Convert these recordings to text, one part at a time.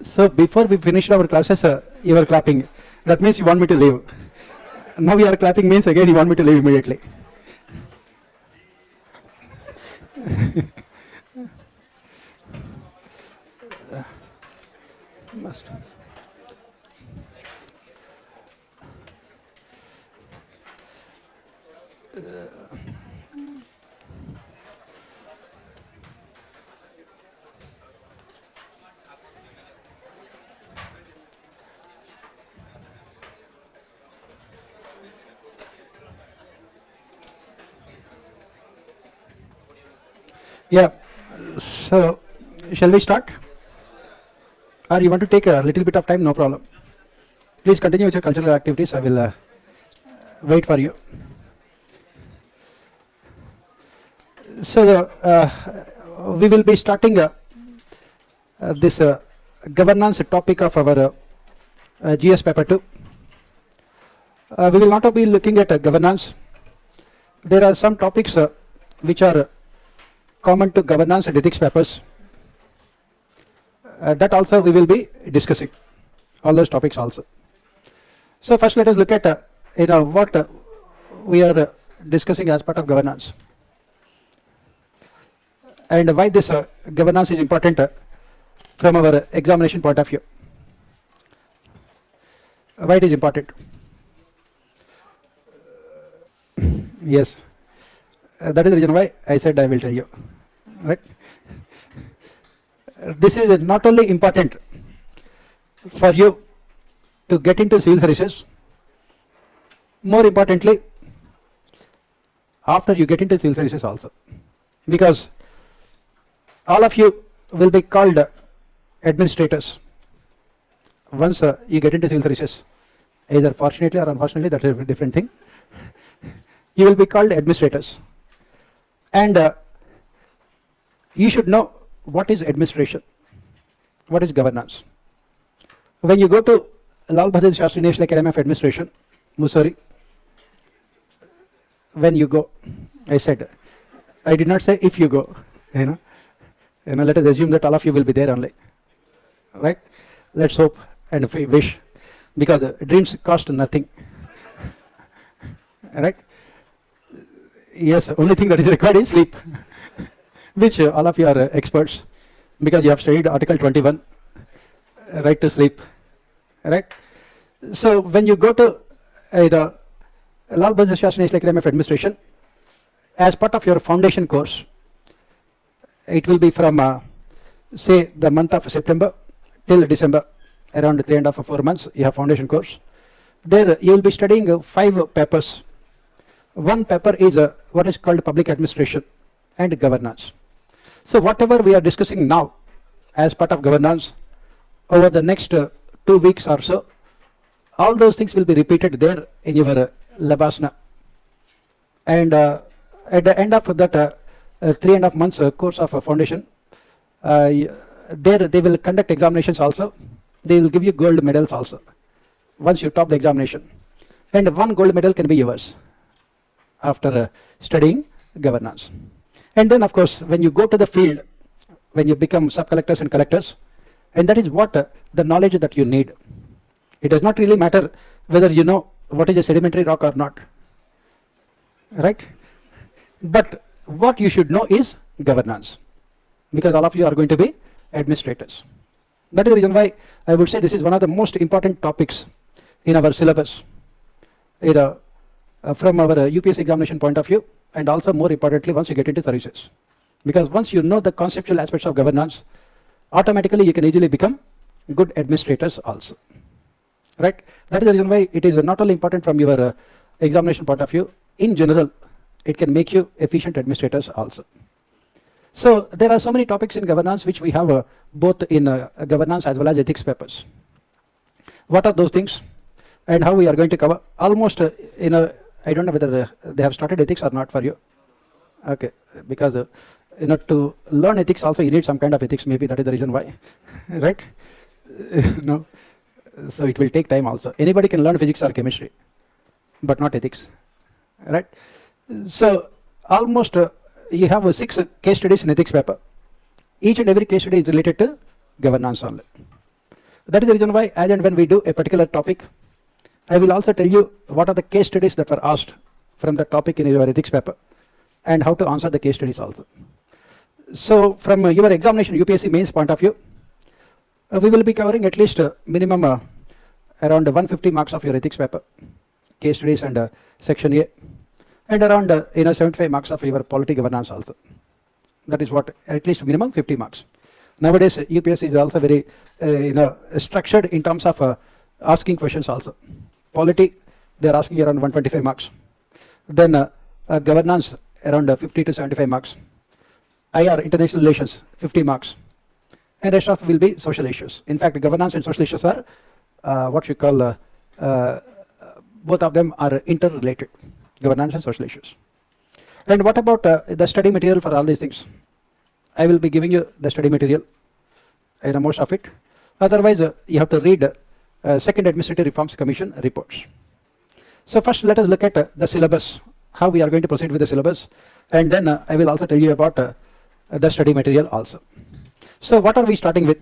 So before we finished our classes, you were clapping. That means you want me to leave. Now we are clapping means again you want me to leave immediately. Yeah, so shall we start? Or you want to take a little bit of time? No problem. Please continue with your cultural activities. I will wait for you. So we will be starting this governance topic of our GS paper 2. We will not be looking at governance. There are some topics which are common to governance and ethics papers. That also we will be discussing, all those topics also. So first let us look at what we are discussing as part of governance, and why this governance is important from our examination point of view. Why it is important? Yes, that is the reason why I said I will tell you, right? This is not only important for you to get into civil services, more importantly after you get into civil services also, because all of you will be called administrators once you get into civil services. Either fortunately or unfortunately, that is a different thing. You will be called administrators, and you should know what is administration, what is governance. When you go to Lal Bahadur Shastri National Academy of Administration, Mussoorie, when you go, I said, I did not say if you go, let us assume that all of you will be there only, right? Let's hope and wish, because dreams cost nothing, right? Yes, only thing that is required is sleep, which all of you are experts, because you have studied Article 21, right to sleep, right? So when you go to the Lal Bahadur Shastri National Academy of Administration, as part of your foundation course, it will be from say the month of September till December, around 3.5 or 4 months you have foundation course. There you will be studying 5 papers. One paper is what is called public administration and governance. So whatever we are discussing now as part of governance, over the next 2 weeks or so, all those things will be repeated there in your labasna. And at the end of that 3.5 months course of foundation, there they will conduct examinations also. They will give you gold medals also once you top the examination, and 1 gold medal can be yours after studying governance. And then of course when you go to the field, when you become sub-collectors and collectors, and that is what the knowledge that you need. It does not really matter whether you know what is a sedimentary rock or not, right? But what you should know is governance, because all of you are going to be administrators. That is the reason why I would say this is one of the most important topics in our syllabus, either from our UPSC examination point of view, and also more importantly once you get into services. Because once you know the conceptual aspects of governance, automatically you can easily become good administrators also, right? That is the reason why it is not only important from your examination point of view, in general it can make you efficient administrators also. So there are so many topics in governance which we have both in governance as well as ethics papers. What are those things and how we are going to cover? Almost I don't know whether they have started ethics or not for you. Okay, because to learn ethics also you need some kind of ethics, maybe that is the reason why, right? No, so it will take time also. Anybody can learn physics or chemistry, but not ethics, right? So almost you have 6 case studies in ethics paper. Each and every case study is related to governance only. That is the reason why as and when we do a particular topic, I will also tell you what are the case studies that were asked from the topic in your ethics paper and how to answer the case studies also. So from your examination UPSC mains point of view, we will be covering at least minimum around 150 marks of your ethics paper, case studies and section A, and around 75 marks of your polity governance also. That is what, at least minimum 50 marks. Nowadays UPSC is also very structured in terms of asking questions also. Polity, they are asking around 125 marks. Then governance around 50 to 75 marks. IR, international relations, 50 marks. And rest of will be social issues. In fact, governance and social issues are what you call, both of them are interrelated, governance and social issues. And what about the study material for all these things? I will be giving you the study material, most of it. Otherwise, you have to read Second Administrative Reforms Commission reports. So first let us look at the syllabus, how we are going to proceed with the syllabus, and then I will also tell you about the study material also. So what are we starting with?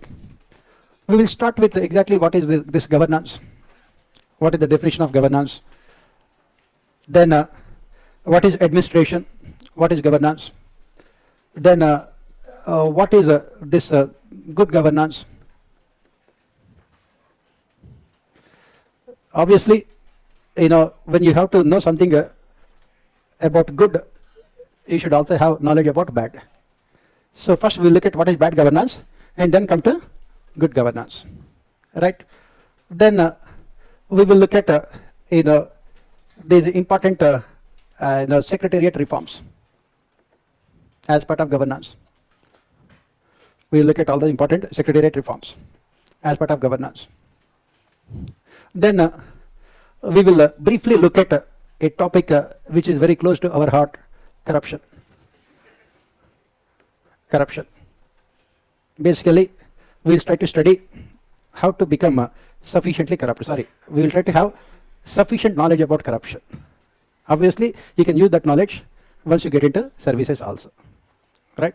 We will start with exactly what is this governance, what is the definition of governance, then what is administration, what is governance, then what is this good governance. Obviously, when you have to know something about good, you should also have knowledge about bad. So first we look at what is bad governance and then come to good governance, right? Then we will look at these important secretariat reforms as part of governance. We will look at all the important secretariat reforms as part of governance. Then we will briefly look at a topic which is very close to our heart, corruption. Corruption. Basically, we will try to study how to become sufficiently corrupt. Sorry, we will try to have sufficient knowledge about corruption. Obviously, you can use that knowledge once you get into services also, right?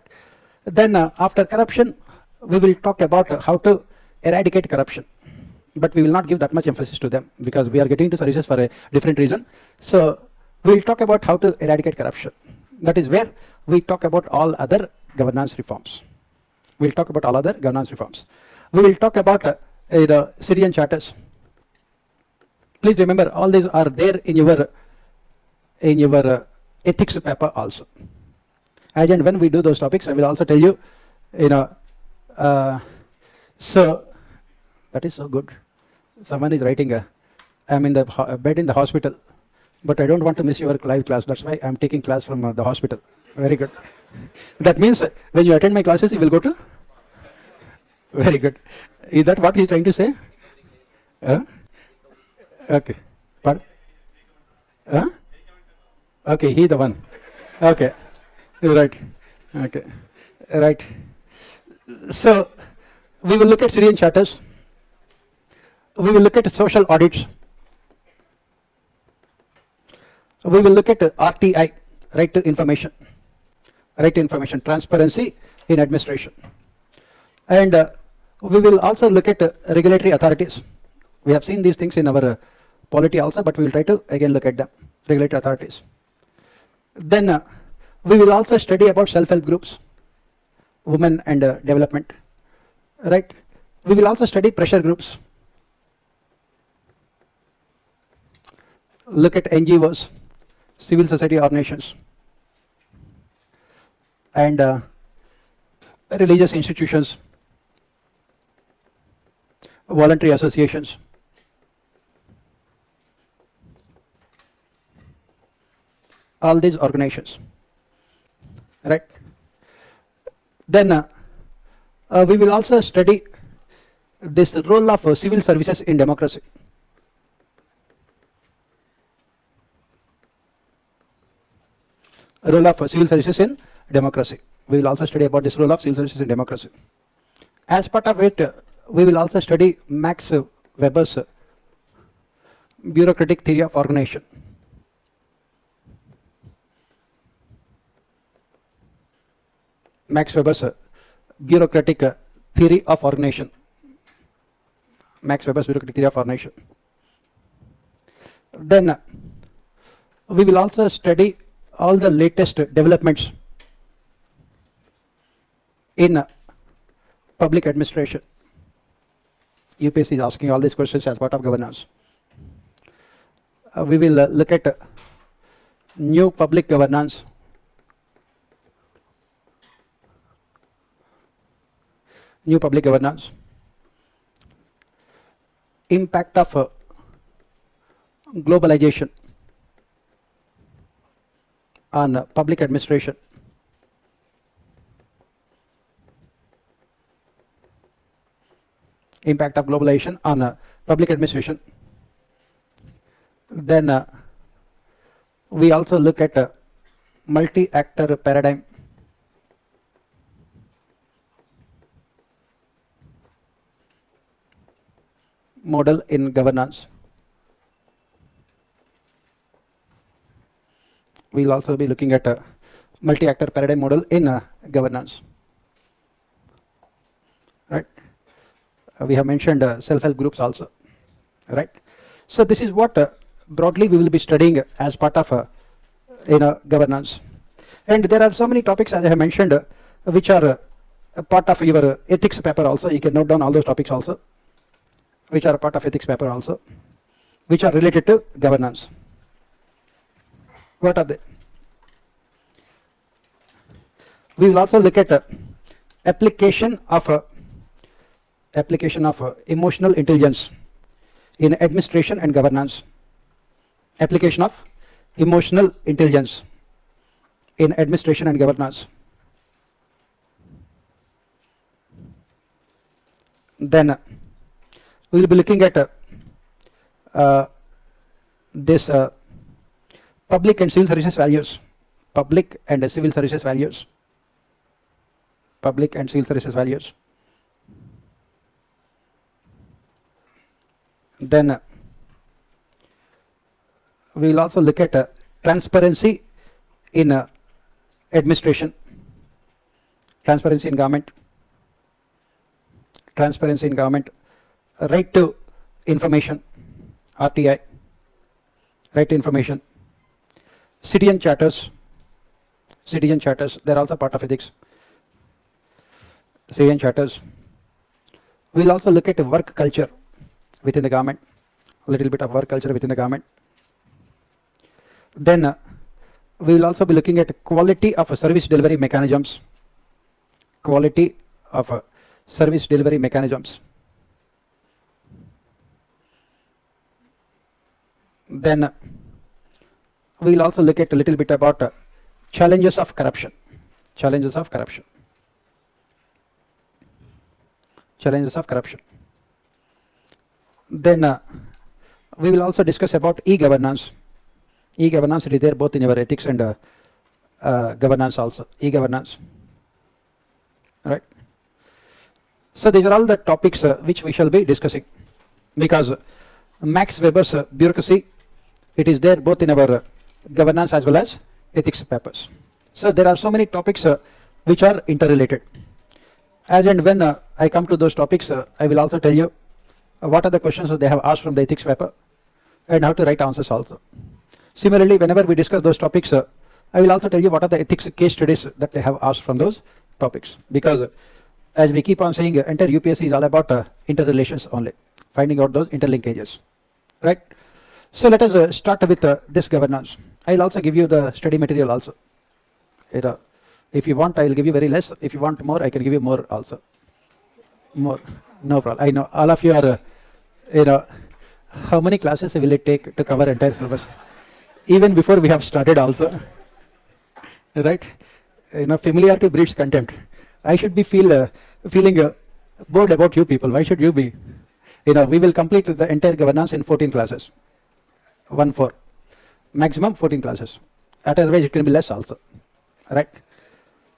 Then after corruption, we will talk about how to eradicate corruption. But we will not give that much emphasis to them because we are getting into services for a different reason. So we will talk about how to eradicate corruption. That is where we talk about all other governance reforms. We will talk about all other governance reforms. We will talk about the Syrian charters. Please remember, all these are there in your ethics paper also. As and when we do those topics, I will also tell you, so that is so good. Someone is writing, I am in the bed in the hospital, but I don't want to miss your live class. That's why I am taking class from the hospital. Very good. That means when you attend my classes, you will go to? Very good. Is that what he is trying to say? Okay. Pardon? Okay, he the one. Okay. Right. Okay. Right. So we will look at Syrian charters. We will look at social audits. We will look at RTI, right to information. Right to information, transparency in administration. And we will also look at regulatory authorities. We have seen these things in our polity also, but we will try to again look at them, regulatory authorities. Then we will also study about self-help groups, women and development, right? We will also study pressure groups, look at NGOs, civil society organizations, and religious institutions, voluntary associations. All these organizations, right? Then we will also study this role of civil services in democracy. Role of civil services in democracy. We will also study about this role of civil services in democracy. As part of it, we will also study Max Weber's bureaucratic theory of organization. Max Weber's bureaucratic theory of organization. Max Weber's bureaucratic theory of organization. Then we will also study all the latest developments in public administration. UPSC is asking all these questions as part of governance. We will look at new public governance, impact of globalization on public administration, impact of globalization on public administration. Then we also look at multi-actor paradigm, model in governance. We will also be looking at a multi-actor paradigm model in governance. Right? We have mentioned self-help groups also. Right? So this is what broadly we will be studying as part of governance. And there are so many topics, as I have mentioned, which are a part of your ethics paper also. You can note down all those topics also, which are a part of ethics paper also, which are related to governance. What are they? We will also look at application of emotional intelligence in administration and governance. Application of emotional intelligence in administration and governance. Then we will be looking at this public and civil services values. Public and civil services values. Public and civil services values. Then we will also look at transparency in administration, transparency in government, right to information, RTI, right to information, citizen charters, they are also part of ethics, citizen charters. We will also look at work culture within the government, a little bit of work culture within the government. Then we will also be looking at quality of service delivery mechanisms, quality of service delivery mechanisms. Then we will also look at a little bit about challenges of corruption, challenges of corruption. Then we will also discuss about e-governance. E-governance, it is there both in your ethics and governance also, e-governance. Right? So these are all the topics which we shall be discussing, because Max Weber's bureaucracy, it is there both in our governance as well as ethics papers. So there are so many topics which are interrelated. As and when I come to those topics, I will also tell you what are the questions that they have asked from the ethics paper and how to write answers also. Similarly, whenever we discuss those topics, I will also tell you what are the ethics case studies that they have asked from those topics. Because as we keep on saying, entire UPSC is all about interrelations only, finding out those interlinkages. Right? So let us start with this governance. I will also give you the study material also. If you want, I will give you very less. If you want more, I can give you more also. More, no problem. I know all of you are, how many classes will it take to cover entire syllabus? Even before we have started also, right? Familiarity breeds contempt. I should be feeling bored about you people. Why should you be? We will complete the entire governance in 14 classes. 1-4, maximum 14 classes. Otherwise, it can be less also, right?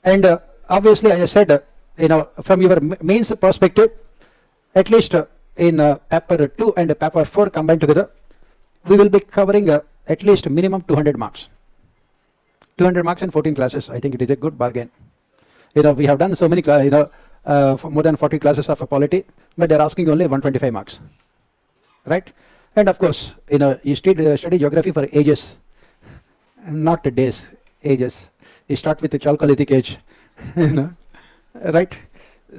And obviously, as I said, from your mains perspective, at least in paper 2 and paper 4 combined together, we will be covering at least minimum 200 marks. 200 marks in 14 classes. I think it is a good bargain. We have done so many, for more than 40 classes of polity, but they're asking only 125 marks, right? And of course, you study geography for ages, not days, ages. You start with the Chalcolithic age, right?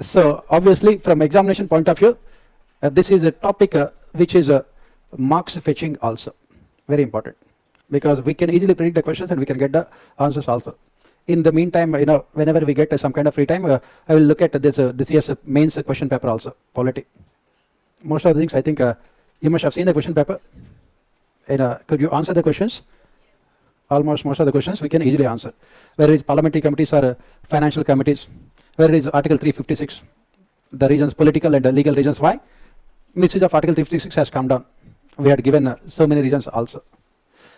So obviously, from examination point of view, this is a topic which is marks fetching also, very important, because we can easily predict the questions and we can get the answers also. In the meantime, whenever we get some kind of free time, I will look at this year's mains question paper also, polity. Most of the things, I think you must have seen the question paper. Could you answer the questions? Almost most of the questions we can easily answer. Whether it's parliamentary committees or financial committees, whether it is Article 356, the reasons, political and legal reasons why misuse of Article 356 has come down. We had given so many reasons also.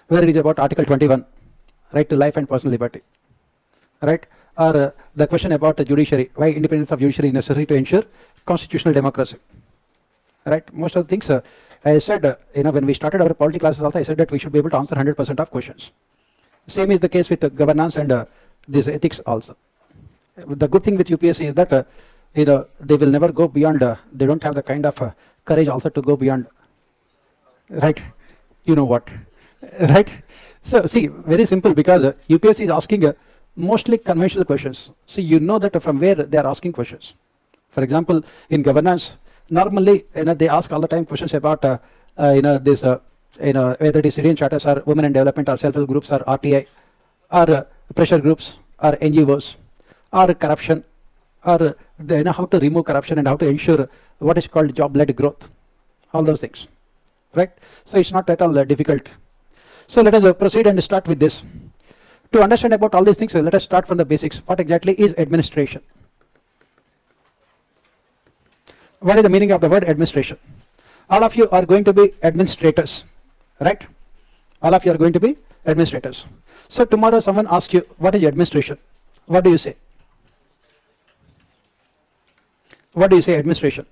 Whether it is about Article 21, right to life and personal liberty, right? Or the question about the judiciary, why independence of judiciary is necessary to ensure constitutional democracy, right? Most of the things I said, when we started our polity classes also, I said that we should be able to answer 100% of questions. Same is the case with governance and this ethics also. The good thing with UPSC is that they will never go beyond, they don't have the kind of courage also to go beyond, right? You know what, right? So see, very simple, because UPSC is asking mostly conventional questions. So you know that from where they are asking questions. For example, in governance, normally they ask all the time questions about this whether it is citizen charters or women in development or self-help groups or RTI or pressure groups or NGOs or corruption, or how to remove corruption and how to ensure what is called job-led growth, all those things, right? So it's not at all difficult. So let us proceed and start with this. To understand about all these things, let us start from the basics. What exactly is administration? What is the meaning of the word administration? All of you are going to be administrators, right? All of you are going to be administrators. So tomorrow someone asks you, what is administration? What do you say? What do you say, administration?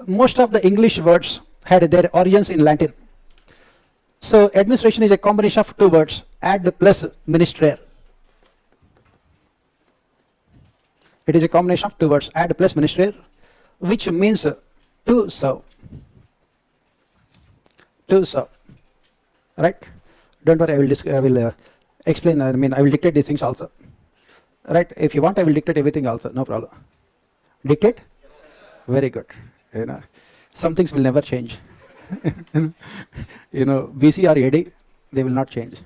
Most of the English words had their origins in Latin. So administration is a combination of two words, ad plus ministrare. It is a combination of two words, ad plus ministrare, which means to serve. To serve, right? Don't worry, I will explain. I will dictate these things also, right? If you want, I will dictate everything also. No problem. Dictate. Very good. Some things will never change. BC or AD, they will not change,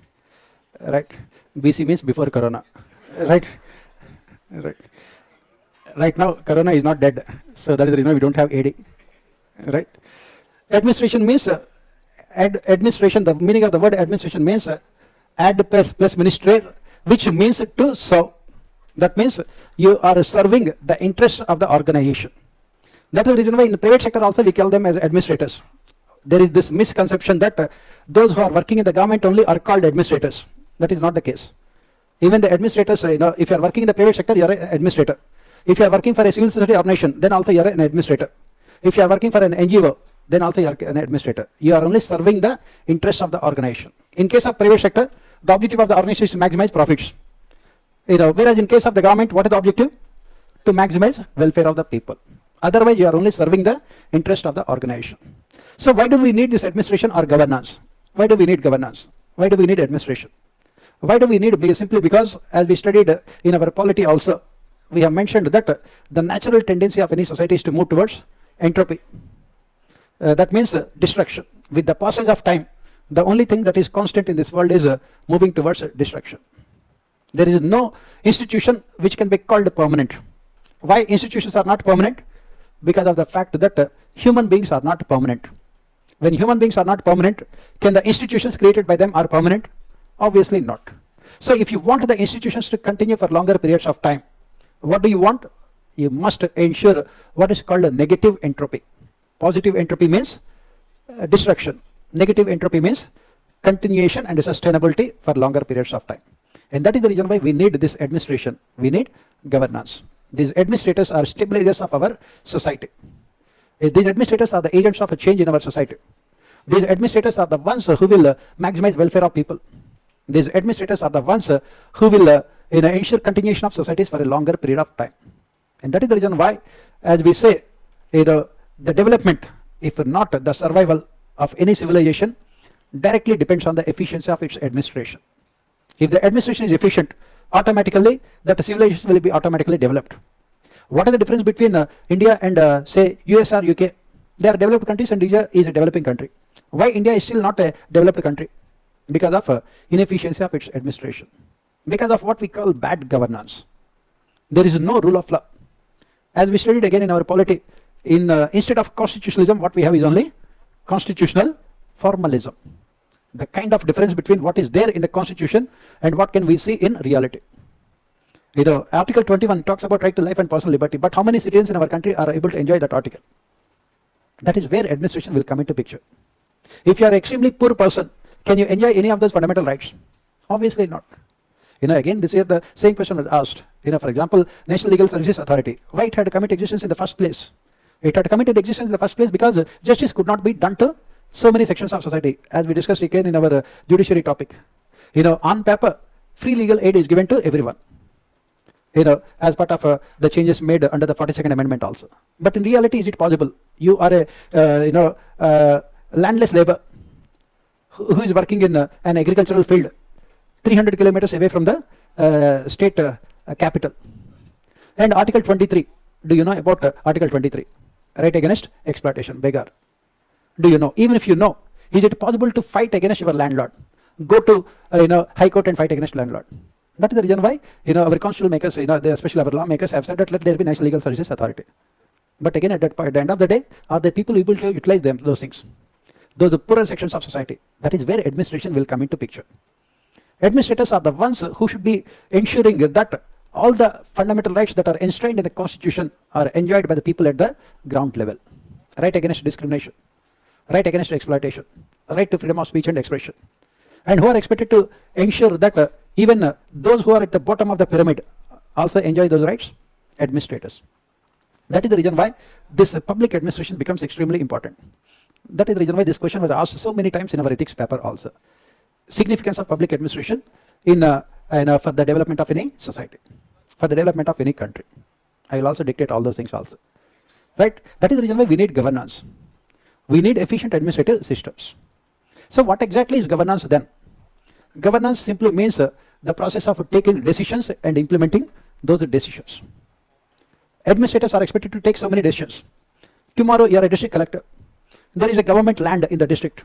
right? BC means before Corona, right? Right. Right now, Corona is not dead, so that is the reason we don't have AD, right? Administration means administration. The meaning of the word administration means ad plus ministrare, which means to serve. That means you are serving the interests of the organization. That is the reason why in the private sector also we call them as administrators. There is this misconception that those who are working in the government only are called administrators. That is not the case. Even the administrators, if you are working in the private sector, you are an administrator. If you are working for a civil society organization, then also you are an administrator. If you are working for an NGO, then also you are an administrator. You are only serving the interests of the organization. In case of private sector, the objective of the organization is to maximize profits. Whereas in case of the government, what is the objective? To maximize welfare of the people. Otherwise, you are only serving the interest of the organization. So why do we need this administration or governance? Why do we need governance? Why do we need administration? Why do we need it? Simply because, as we studied in our polity also, we have mentioned that the natural tendency of any society is to move towards entropy. That means destruction. With the passage of time, the only thing that is constant in this world is moving towards destruction. There is no institution which can be called permanent. Why institutions are not permanent? Because of the fact that human beings are not permanent. When human beings are not permanent, can the institutions created by them are permanent? Obviously not. So if you want the institutions to continue for longer periods of time, what do you want? You must ensure what is called a negative entropy. Positive entropy means destruction. Negative entropy means continuation and sustainability for longer periods of time. And that is the reason why we need this administration. We need governance. These administrators are stabilizers of our society. These administrators are the agents of a change in our society. These administrators are the ones who will maximize welfare of people. These administrators are the ones who will ensure continuation of societies for a longer period of time. And that is the reason why, as we say, the development, if not the survival of any civilization, directly depends on the efficiency of its administration. If the administration is efficient, automatically that civilization will be automatically developed. What is the difference between India and say US or UK? They are developed countries and India is a developing country. Why India is still not a developed country? Because of inefficiency of its administration. Because of what we call bad governance. There is no rule of law. As we studied again in our polity, instead of constitutionalism, what we have is only constitutional formalism. The kind of difference between what is there in the constitution and what can we see in reality. Article 21 talks about right to life and personal liberty, but how many citizens in our country are able to enjoy that article? That is where administration will come into picture. If you are an extremely poor person, can you enjoy any of those fundamental rights? Obviously not. Again, this year the same question was asked. For example, National Legal Services Authority, why it had to come into existence in the first place? It had to come into existence in the first place because justice could not be done to so many sections of society, as we discussed again in our judiciary topic. On paper, free legal aid is given to everyone. As part of the changes made under the 42nd Amendment also. But in reality, is it possible? You are a landless labor who is working in an agricultural field 300 kilometers away from the state capital. And Article 23, do you know about Article 23? Right against exploitation, beggar. Do you know? Even if you know, is it possible to fight against your landlord? Go to High Court and fight against landlord. That is the reason why our constitutional makers, especially our lawmakers, have said that let there be National Legal Services Authority. But again, at the end of the day, are the people able to utilize those things? Those are poorer sections of society. That is where administration will come into picture. Administrators are the ones who should be ensuring that all the fundamental rights that are enshrined in the Constitution are enjoyed by the people at the ground level. Right against discrimination, right against exploitation, right to freedom of speech and expression. And who are expected to ensure that even those who are at the bottom of the pyramid also enjoy those rights? Administrators. That is the reason why this public administration becomes extremely important. That is the reason why this question was asked so many times in our ethics paper also. Significance of public administration for the development of any society, for the development of any country. I will also dictate all those things also. Right? That is the reason why we need governance. We need efficient administrative systems. So what exactly is governance then? Governance simply means the process of taking decisions and implementing those decisions. Administrators are expected to take so many decisions. Tomorrow you are a district collector. There is a government land in the district.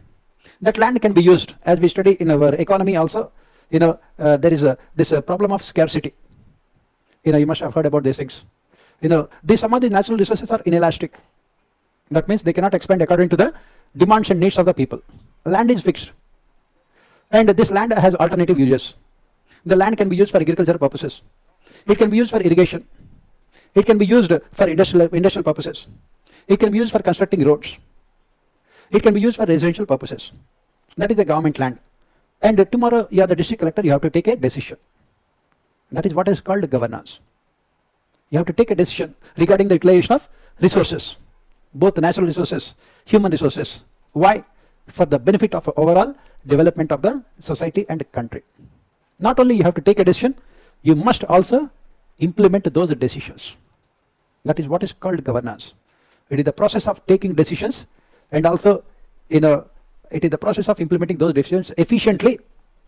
That land can be used, as we study in our economy also. There is this problem of scarcity. You must have heard about these things. Some of the natural resources are inelastic. That means they cannot expand according to the demands and needs of the people. Land is fixed. And this land has alternative uses. The land can be used for agricultural purposes. It can be used for irrigation. It can be used for industrial purposes. It can be used for constructing roads. It can be used for residential purposes. That is the government land. And tomorrow you are the district collector, you have to take a decision. That is what is called governance. You have to take a decision regarding the utilization of resources, both natural resources, human resources. Why? For the benefit of overall development of the society and country. Not only you have to take a decision, you must also implement those decisions. That is what is called governance. It is the process of taking decisions, and also it is the process of implementing those decisions efficiently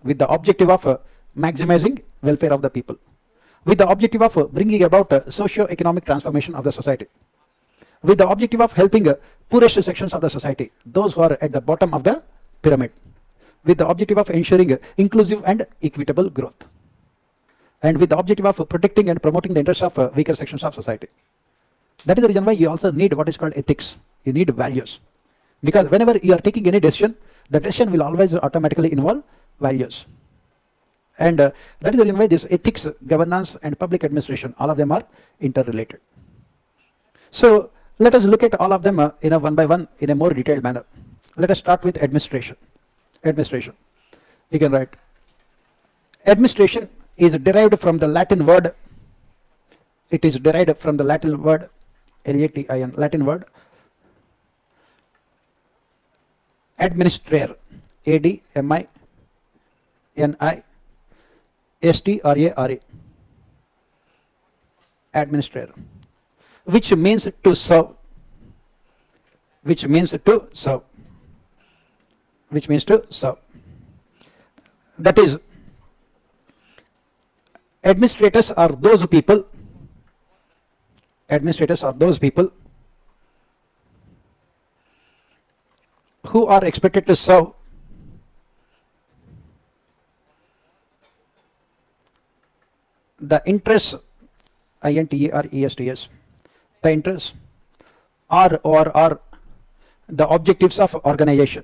with the objective of maximizing welfare of the people, with the objective of bringing about socio-economic transformation of the society, with the objective of helping poorest sections of the society, those who are at the bottom of the pyramid, with the objective of ensuring inclusive and equitable growth, and with the objective of protecting and promoting the interests of weaker sections of society. That is the reason why you also need what is called ethics. You need values. Because whenever you are taking any decision, the decision will always automatically involve values. And that is the reason why this ethics, governance and public administration, all of them are interrelated. So let us look at all of them one by one in a more detailed manner. Let us start with administration. Administration. You can write. Administration is derived from the Latin word. It is derived from the Latin word, Latin, Latin word, administrare, ADMINISTRARE. administrator, which means to serve, which means to serve, which means to serve. That is, administrators are those people, administrators are those people who are expected to serve the interests, INTERESTS, the interests or the objectives of organization.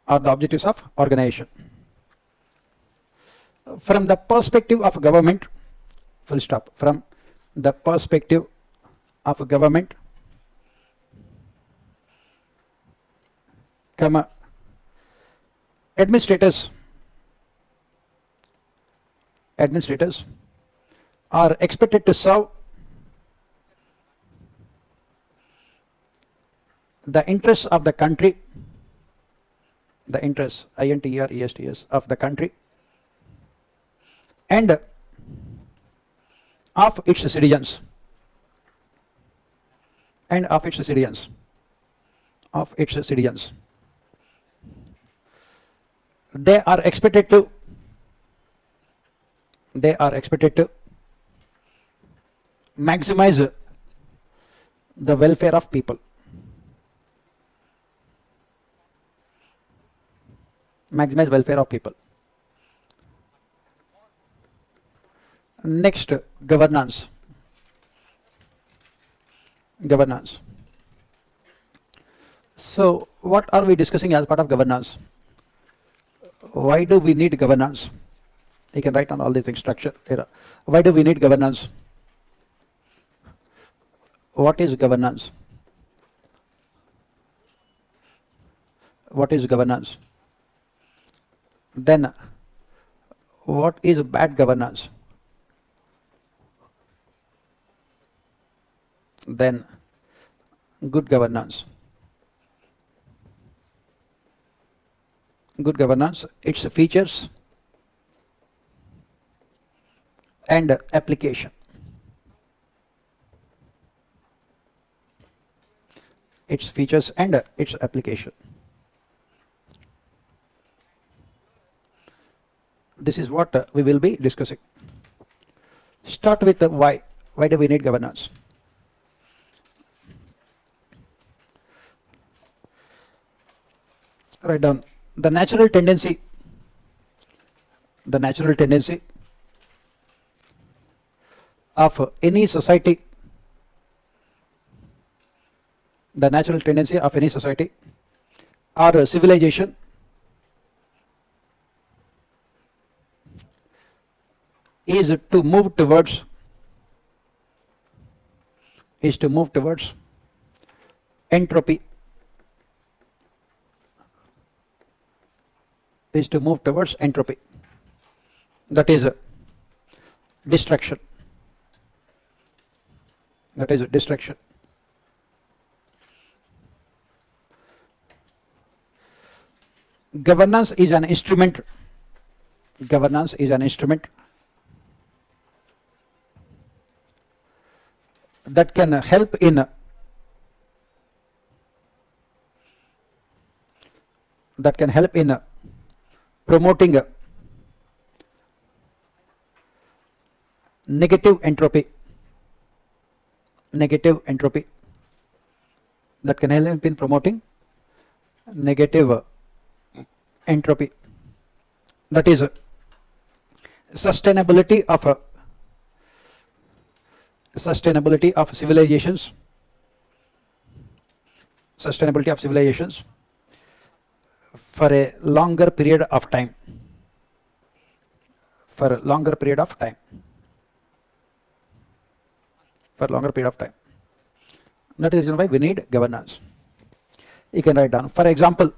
Or the objectives of organization. From the perspective of government, full stop, from the perspective of government, comma, administrators are expected to serve the interests of the country, the interests, INTERESTS, of the country and of its citizens, and of its citizens, of its citizens. They are expected to maximize the welfare of people. Maximize welfare of people. Next, governance. Governance. So, what are we discussing as part of governance? Why do we need governance? You can write on all these things, structure, era. Why do we need governance? What is governance? What is governance? Then, what is bad governance? Then, good governance. Good governance, its features and application. Its features and its application. This is what we will be discussing. Start with the why. Why do we need governance? Write down the natural tendency of any society, the natural tendency of any society or civilization is to move towards entropy, is to move towards entropy, that is destruction, that is destruction. Governance is an instrument, governance is an instrument that can help in promoting negative entropy, that can help in promoting negative entropy, that is sustainability of civilizations, for a longer period of time, That is the reason why we need governance. You can write down, for example,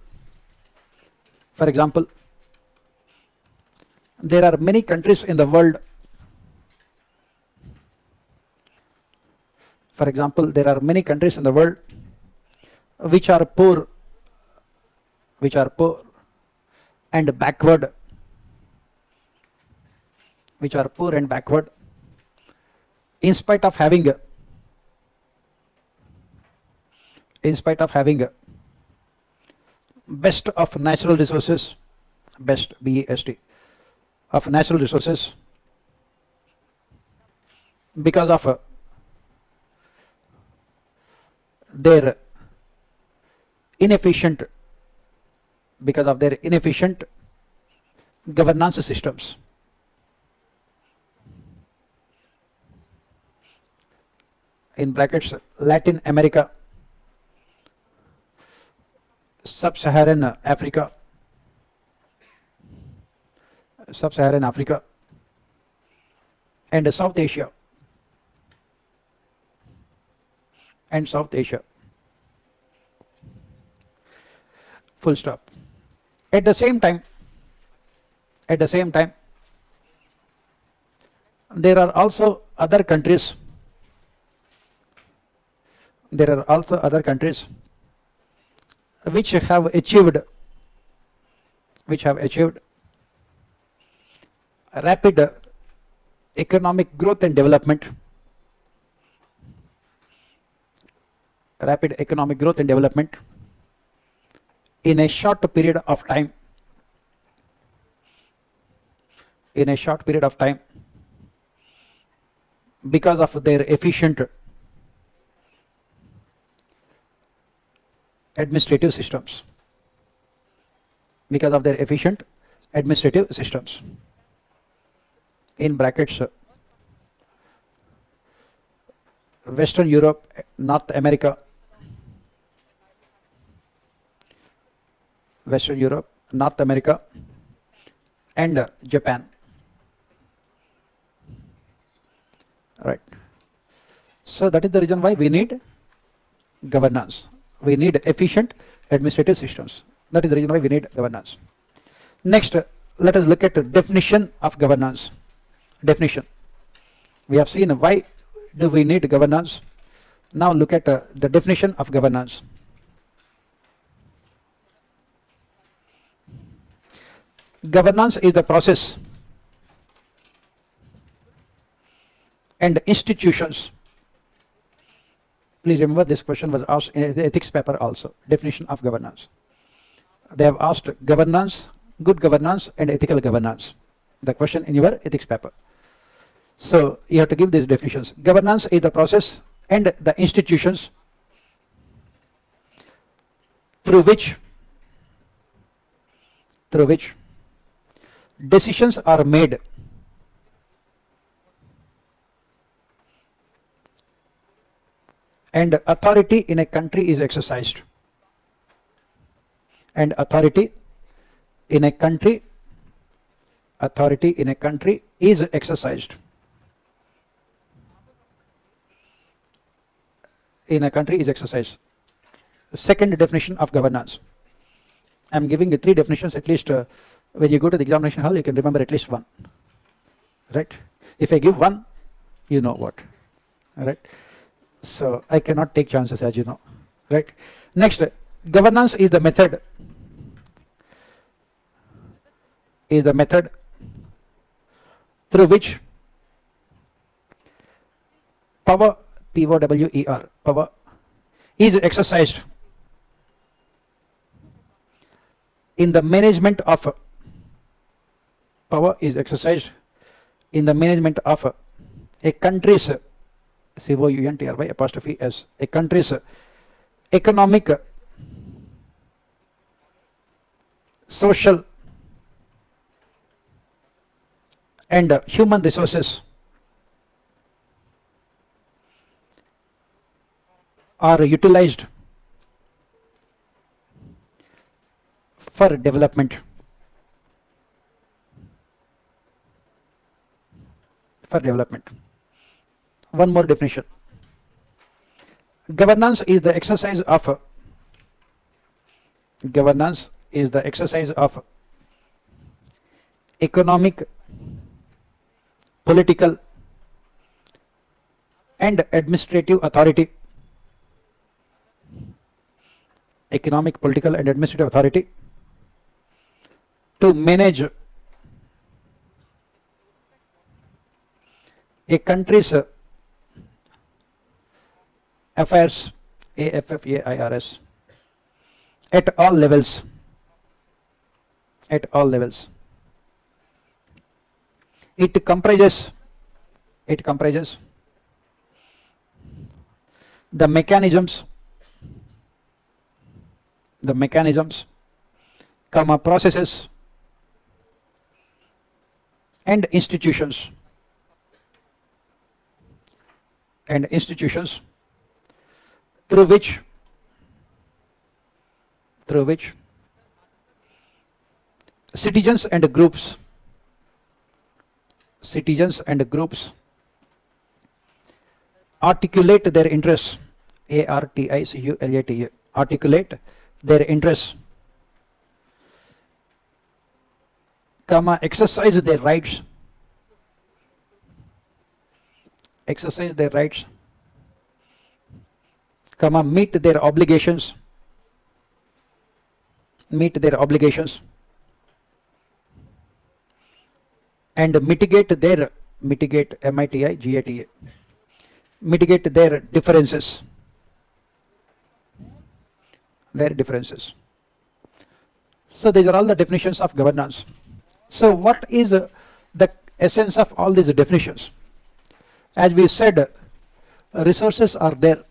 there are many countries in the world. For example, there are many countries in the world which are poor and backward which are poor and backward, in spite of having best of natural resources, best BEST of natural resources, because of their inefficient governance systems. In brackets, Latin America, Sub-Saharan Africa, and South Asia, full stop. At the same time, there are also other countries which have achieved rapid economic growth and development, in a short period of time, because of their efficient administrative systems, in brackets, Western Europe, North America, and Japan. Right. So that is the reason why we need governance. We need efficient administrative systems. That is the reason why we need governance. Next, let us look at the definition of governance. Definition. We have seen why do we need governance. Now look at the definition of governance. Governance is the process and institutions. Please remember, this question was asked in the ethics paper also. Definition of governance. They have asked governance, good governance and ethical governance. The question in your ethics paper. So you have to give these definitions. Governance is the process and the institutions through which decisions are made and authority in a country is exercised. Second definition of governance. I am giving you 3 definitions, at least when you go to the examination hall you can remember at least one. Right? If I give one, you know what. Right? So I cannot take chances, as you know. Right? Next, governance is the method. Through which power, P-O-W-E-R, power is exercised in the management of a country's COUNTRY', a country's economic, social and human resources are utilized for development. One more definition. Governance is the exercise of economic, political and administrative authority. To manage a country's affairs, AFFAIRS, at all levels, at all levels. It comprises the mechanisms, processes and institutions through which citizens and groups articulate their interests, ARTICULATE, articulate their interests, exercise their rights, meet their obligations, and mitigate their differences. So these are all the definitions of governance. So what is the essence of all these definitions? As we said, resources are there,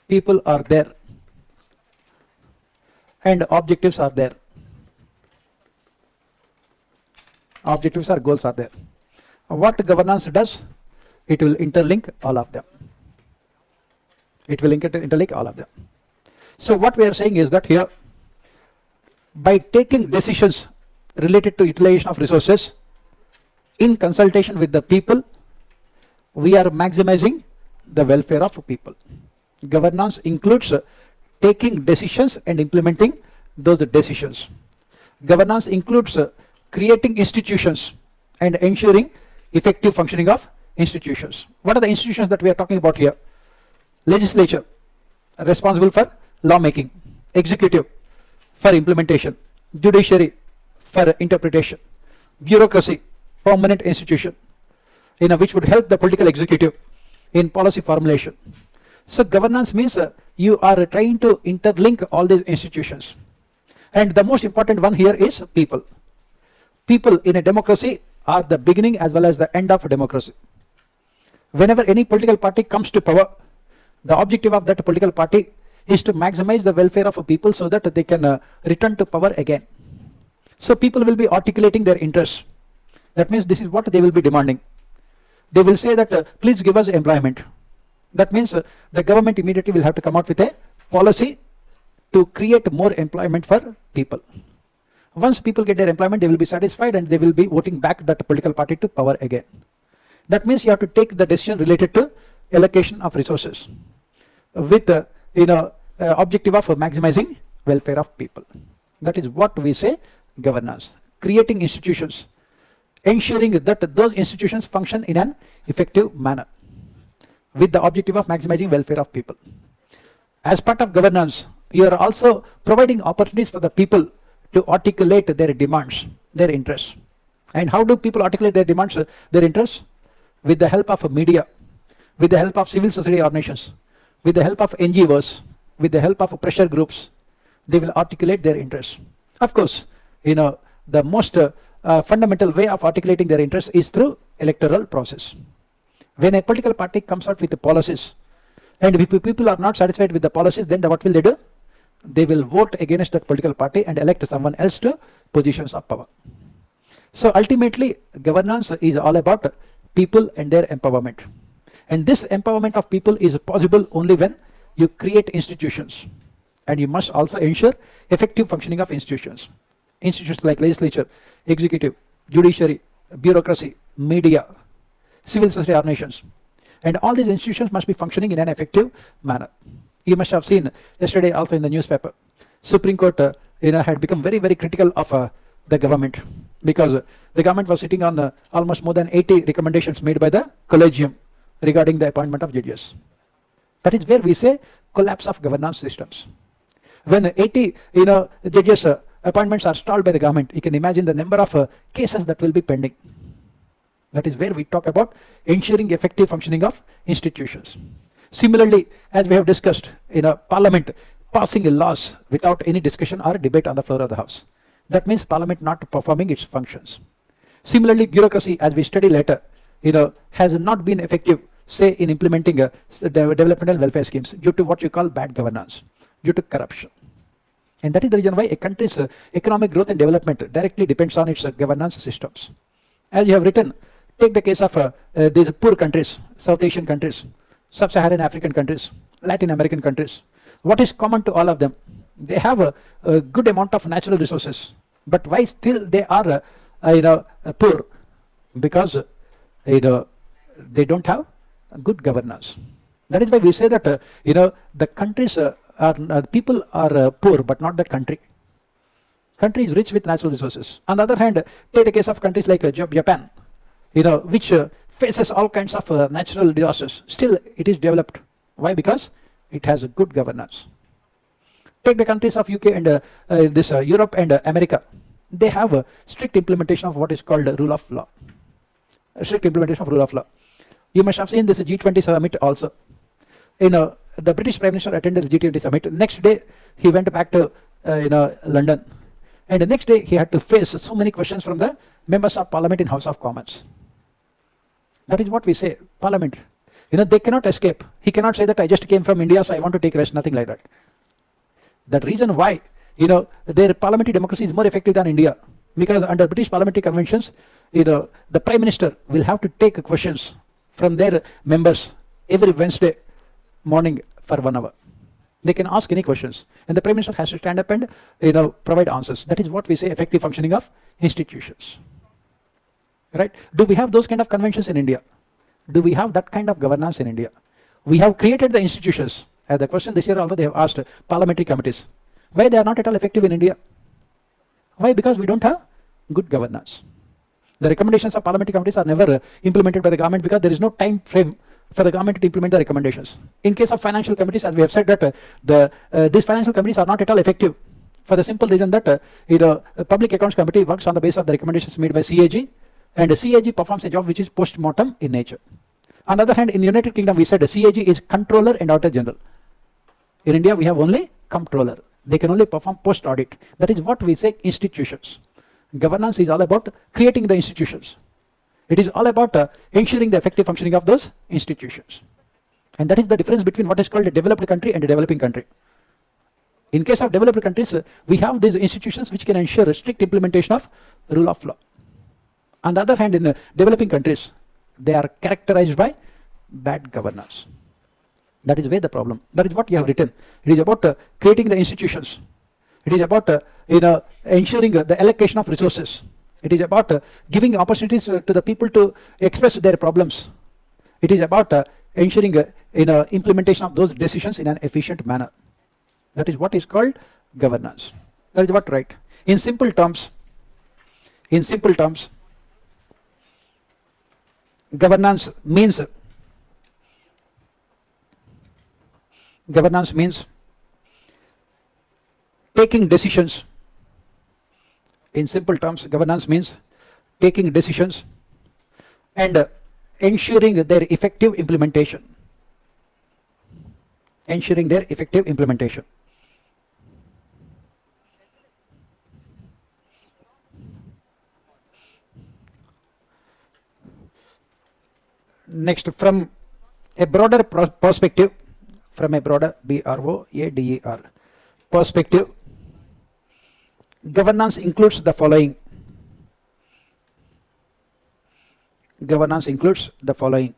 people are there, and objectives are there. Objectives or goals are there. What governance does? It will interlink all of them. So what we are saying is that here, by taking decisions related to utilization of resources in consultation with the people, we are maximizing the welfare of people. Governance includes taking decisions and implementing those decisions. Governance includes creating institutions and ensuring effective functioning of institutions. What are the institutions that we are talking about here? Legislature, responsible for lawmaking. Executive, for implementation. Judiciary, for interpretation. Bureaucracy, permanent institution, which would help the political executive in policy formulation. So governance means you are trying to interlink all these institutions. And the most important one here is people. People in a democracy are the beginning as well as the end of democracy. Whenever any political party comes to power, the objective of that political party is to maximize the welfare of people so that they can return to power again. So people will be articulating their interests. That means this is what they will be demanding. They will say that please give us employment. That means the government immediately will have to come out with a policy to create more employment for people. Once people get their employment, they will be satisfied and they will be voting back that political party to power again. That means you have to take the decision related to allocation of resources with objective of maximizing welfare of people. That is what we say governance. Creating institutions, ensuring that those institutions function in an effective manner with the objective of maximizing welfare of people. As part of governance, you are also providing opportunities for the people to articulate their demands, their interests. And how do people articulate their demands, their interests? With the help of media, with the help of civil society organizations, with the help of NGOs, with the help of pressure groups, they will articulate their interests. Of course, the most fundamental way of articulating their interests is through electoral process. When a political party comes out with the policies, and if people are not satisfied with the policies, then what will they do? They will vote against that political party and elect someone else to positions of power. So ultimately, governance is all about people and their empowerment. And this empowerment of people is possible only when you create institutions. And you must also ensure effective functioning of institutions. Institutions like legislature, executive, judiciary, bureaucracy, media, civil society organizations. And all these institutions must be functioning in an effective manner. You must have seen yesterday also in the newspaper, Supreme Court had become very, very critical of the government, because the government was sitting on almost more than 80 recommendations made by the collegium regarding the appointment of judges. That is where we say collapse of governance systems. When 80 judges appointments are stalled by the government, you can imagine the number of cases that will be pending. That is where we talk about ensuring effective functioning of institutions. Similarly, as we have discussed, in a parliament passing laws without any discussion or debate on the floor of the house. That means parliament not performing its functions. Similarly, bureaucracy, as we study later, has not been effective, say, in implementing developmental welfare schemes due to what you call bad governance, due to corruption. And that is the reason why a country's economic growth and development directly depends on its governance systems. As you have written, take the case of these poor countries, South Asian countries, Sub-Saharan African countries, Latin American countries. What is common to all of them? They have a good amount of natural resources, but why still they are poor? Because they don't have good governance. That is why we say that the countries people are poor, but not the country. Country is rich with natural resources. On the other hand, take the case of countries like Japan, which faces all kinds of natural disasters. Still, it is developed. Why? Because it has a good governance. Take the countries of UK and Europe and America. They have a strict implementation of what is called rule of law. A strict implementation of rule of law. You must have seen this G20 summit also. The British Prime Minister attended the G20 summit. Next day, he went back to London. And the next day, he had to face so many questions from the members of Parliament in House of Commons. That is what we say, Parliament. They cannot escape. He cannot say that I just came from India, so I want to take rest, nothing like that. That reason why, their parliamentary democracy is more effective than India. Because under British parliamentary conventions, the Prime Minister will have to take questions from their members every Wednesday morning for 1 hour. They can ask any questions, and the Prime Minister has to stand up and provide answers. That is what we say effective functioning of institutions. Right? Do we have those kind of conventions in India? Do we have that kind of governance in India? We have created the institutions. The question this year also they have asked parliamentary committees. Why they are not at all effective in India? Why? Because we don't have good governance. The recommendations of parliamentary committees are never implemented by the government because there is no time frame for the government to implement the recommendations. In case of financial committees, as we have said that these financial committees are not at all effective for the simple reason that Public Accounts Committee works on the basis of the recommendations made by CAG, and the CAG performs a job which is post-mortem in nature. On the other hand, in the United Kingdom, we said the CAG is Controller and Auditor General. In India, we have only Comptroller. They can only perform post-audit. That is what we say institutions. Governance is all about creating the institutions. It is all about ensuring the effective functioning of those institutions. And that is the difference between what is called a developed country and a developing country. In case of developed countries, we have these institutions which can ensure a strict implementation of rule of law. On the other hand, in developing countries, they are characterized by bad governance. That is where the problem. That is what you have written. It is about creating the institutions. It is about ensuring the allocation of resources. It is about giving opportunities to the people to express their problems. It is about ensuring implementation of those decisions in an efficient manner. That is what is called governance. That is what right. In simple terms, governance means taking decisions. In simple terms, governance means taking decisions and ensuring their effective implementation. Ensuring their effective implementation. Next, from a broader perspective, from a broader BROADER perspective, governance includes the following. Governance includes the following.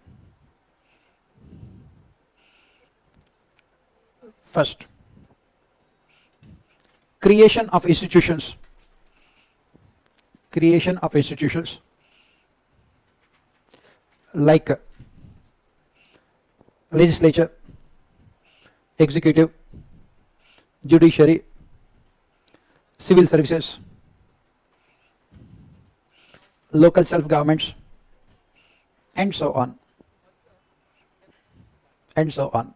First, creation of institutions. Creation of institutions like legislature, executive, judiciary, civil services, local self-governments, and so on. And so on.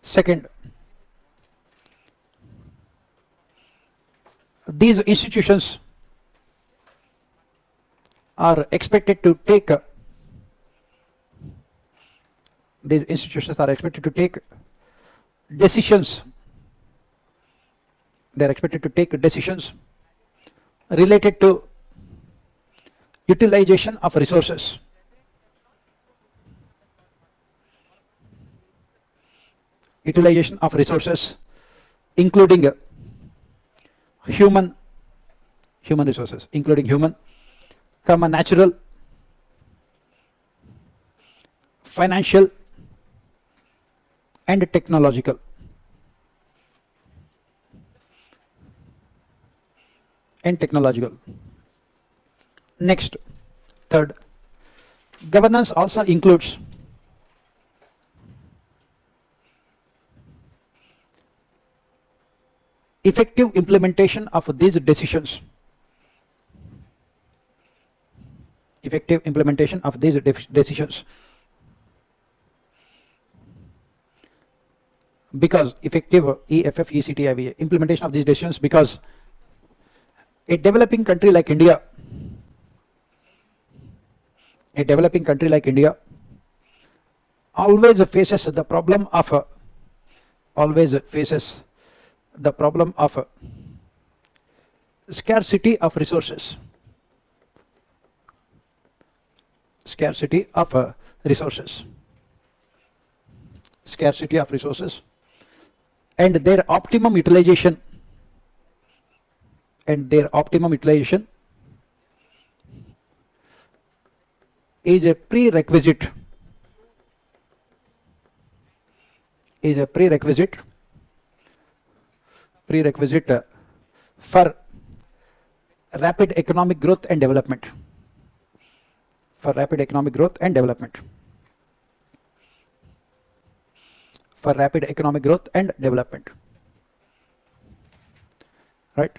Second, these institutions are expected to take these institutions are expected to take decisions. They are expected to take decisions related to utilization of resources. Utilization of resources, including human resources, including human, natural, financial, and technological. Next, third, governance also includes effective implementation of these decisions. Effective implementation of these decisions. Because effective EFF-ECTIVA implementation of these decisions, because a developing country like India, always faces the problem of scarcity of resources. And their optimum utilization is a prerequisite for rapid economic growth and development. Right?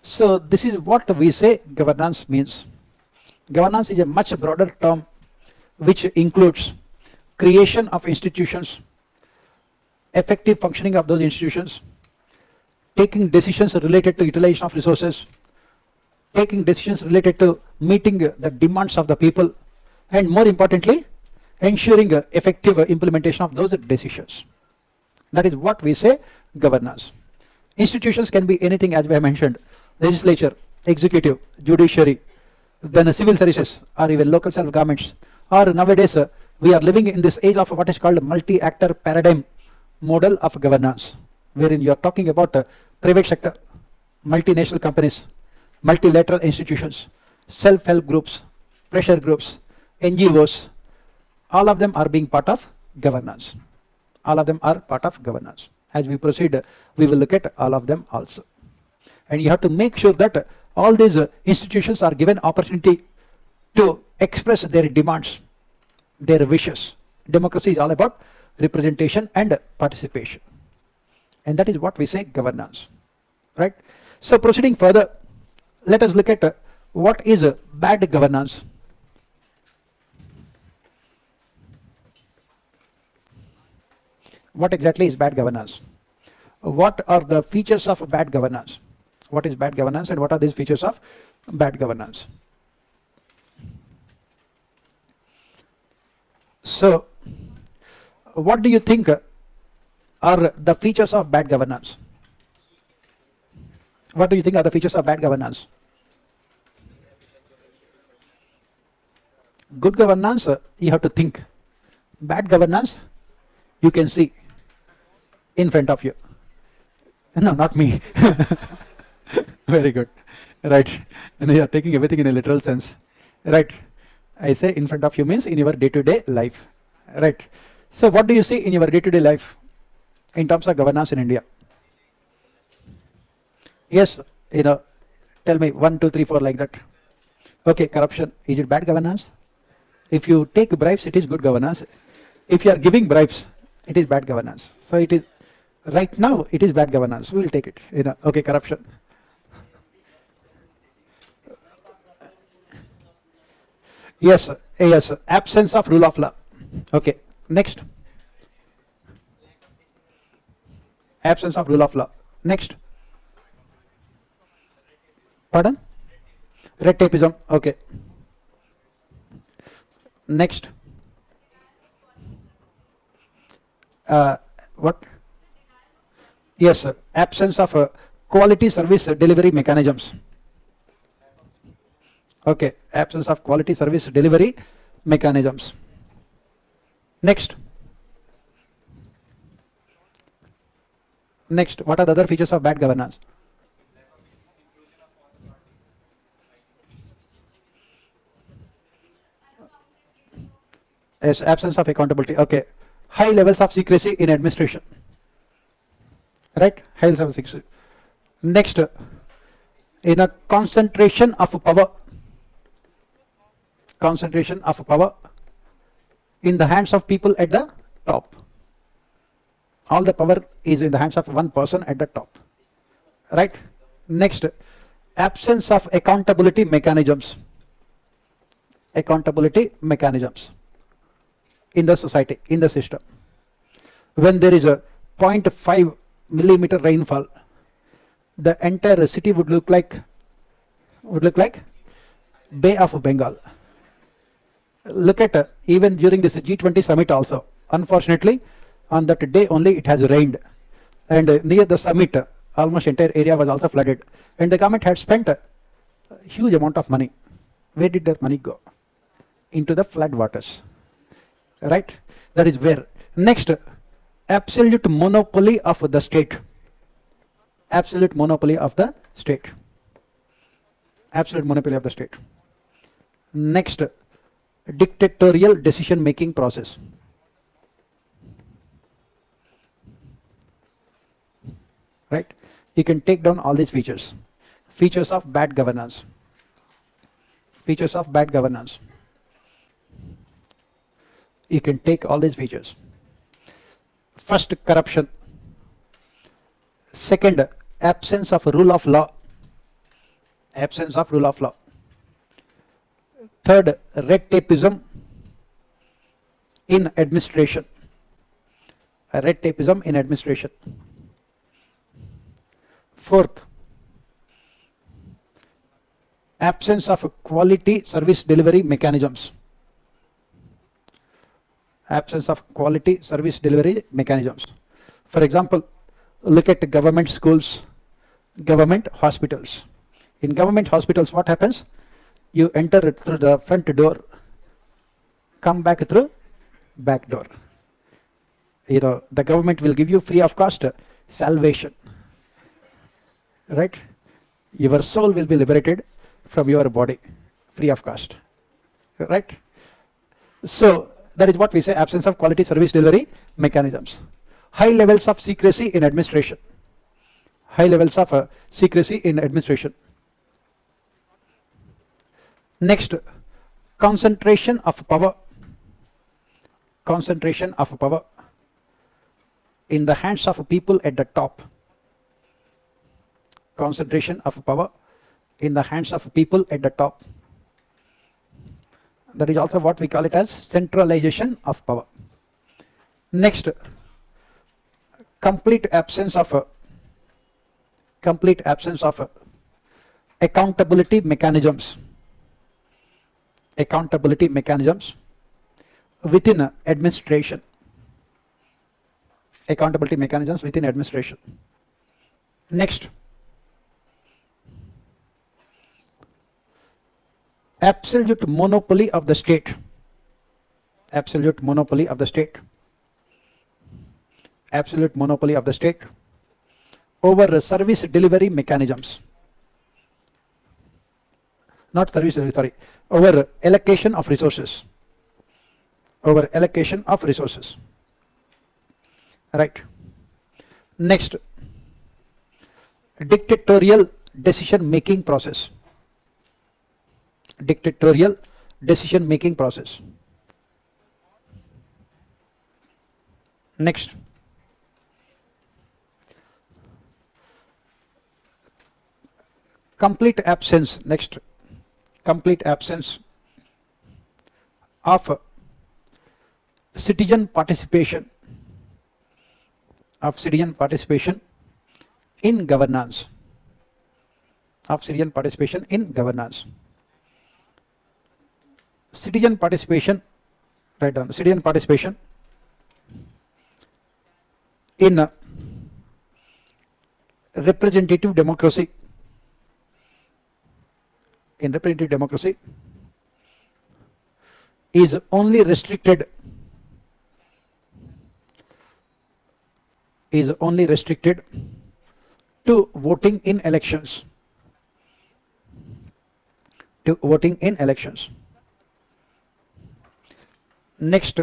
So this is what we say governance means. Governance is a much broader term which includes creation of institutions, effective functioning of those institutions, taking decisions related to utilization of resources, taking decisions related to meeting the demands of the people, and more importantly, ensuring effective implementation of those decisions. That is what we say governance. Institutions can be anything, as we have mentioned: legislature, executive, judiciary, then civil services, or even local self-governments. Or nowadays we are living in this age of what is called multi-actor paradigm model of governance, wherein you are talking about private sector, multinational companies, multilateral institutions, self-help groups, pressure groups, NGOs. All of them are being part of governance. As we proceed, we will look at all of them also. And you have to make sure that all these institutions are given opportunity to express their demands, their wishes. Democracy is all about representation and participation. And that is what we say governance. Right? So proceeding further, let us look at what is bad governance. What exactly is bad governance? What are the features of bad governance? What is bad governance and what are these features of bad governance? So, what do you think are the features of bad governance? What do you think are the features of bad governance? Good governance, you have to think. Bad governance, you can see in front of you. No, not me. Very good. Right. And you are taking everything in a literal sense. Right. I say in front of you means in your day-to-day life. Right. So what do you see in your day-to-day life in terms of governance in India? Yes, tell me 1, 2, 3, 4 like that. Okay, corruption. Is it bad governance? If you take bribes, it is good governance. If you are giving bribes, it is bad governance. So it is right now it is bad governance. We will take it. Okay, corruption. Yes, yes. Absence of rule of law. Okay. Next. Absence of rule of law. Next. Pardon? Red tapeism. Okay. Next. What? Yes, absence of quality service delivery mechanisms. Okay, absence of quality service delivery mechanisms. Next. Next, what are the other features of bad governance? Yes, absence of accountability. Okay, high levels of secrecy in administration. Right, high levels of secrecy. Next, in a concentration of power. Concentration of power in the hands of people at the top. All the power is in the hands of one person at the top. Right. Next, absence of accountability mechanisms. Accountability mechanisms in the society, in the system. When there is a 0.5 millimeter rainfall, the entire city would look like Bay of Bengal. Look at even during this G20 summit also. Unfortunately, on that day only it has rained, and near the summit, almost entire area was also flooded, and the government had spent a huge amount of money. Where did that money go? Into the flood waters. Right? That is where. Next, absolute monopoly of the state. Absolute monopoly of the state. Absolute monopoly of the state. Next, dictatorial decision making process. Right? You can take down all these features. Features of bad governance. Features of bad governance. You can take all these features. First, corruption. Second, absence of rule of law. Absence of rule of law. Third, red tapeism in administration. Red tapeism in administration. Fourth, absence of quality service delivery mechanisms. Absence of quality service delivery mechanisms. For example, look at government schools, government hospitals. In government hospitals, what happens? You enter through the front door, come back through back door. You know, the government will give you free of cost salvation. Right? Your soul will be liberated from your body, free of cost. Right? So, that is what we say, absence of quality service delivery mechanisms. High levels of secrecy in administration. High levels of secrecy in administration. Next, concentration of power. Concentration of power in the hands of people at the top. Concentration of power in the hands of people at the top. That is also what we call it as centralization of power. Next, complete absence of accountability mechanisms. Accountability mechanisms within administration. Accountability mechanisms within administration. Next, absolute monopoly of the state. Absolute monopoly of the state. Absolute monopoly of the state over service delivery mechanisms. Not service delivery, sorry. Over allocation of resources. Over allocation of resources. Right. Next, dictatorial decision making process. Dictatorial decision making process. Next, complete absence. Next, complete absence of citizen participation. Of citizen participation in governance. Of citizen participation in governance. citizen participation, write down citizen participation in representative democracy. In representative democracy is only restricted to voting in elections. To voting in elections. Next,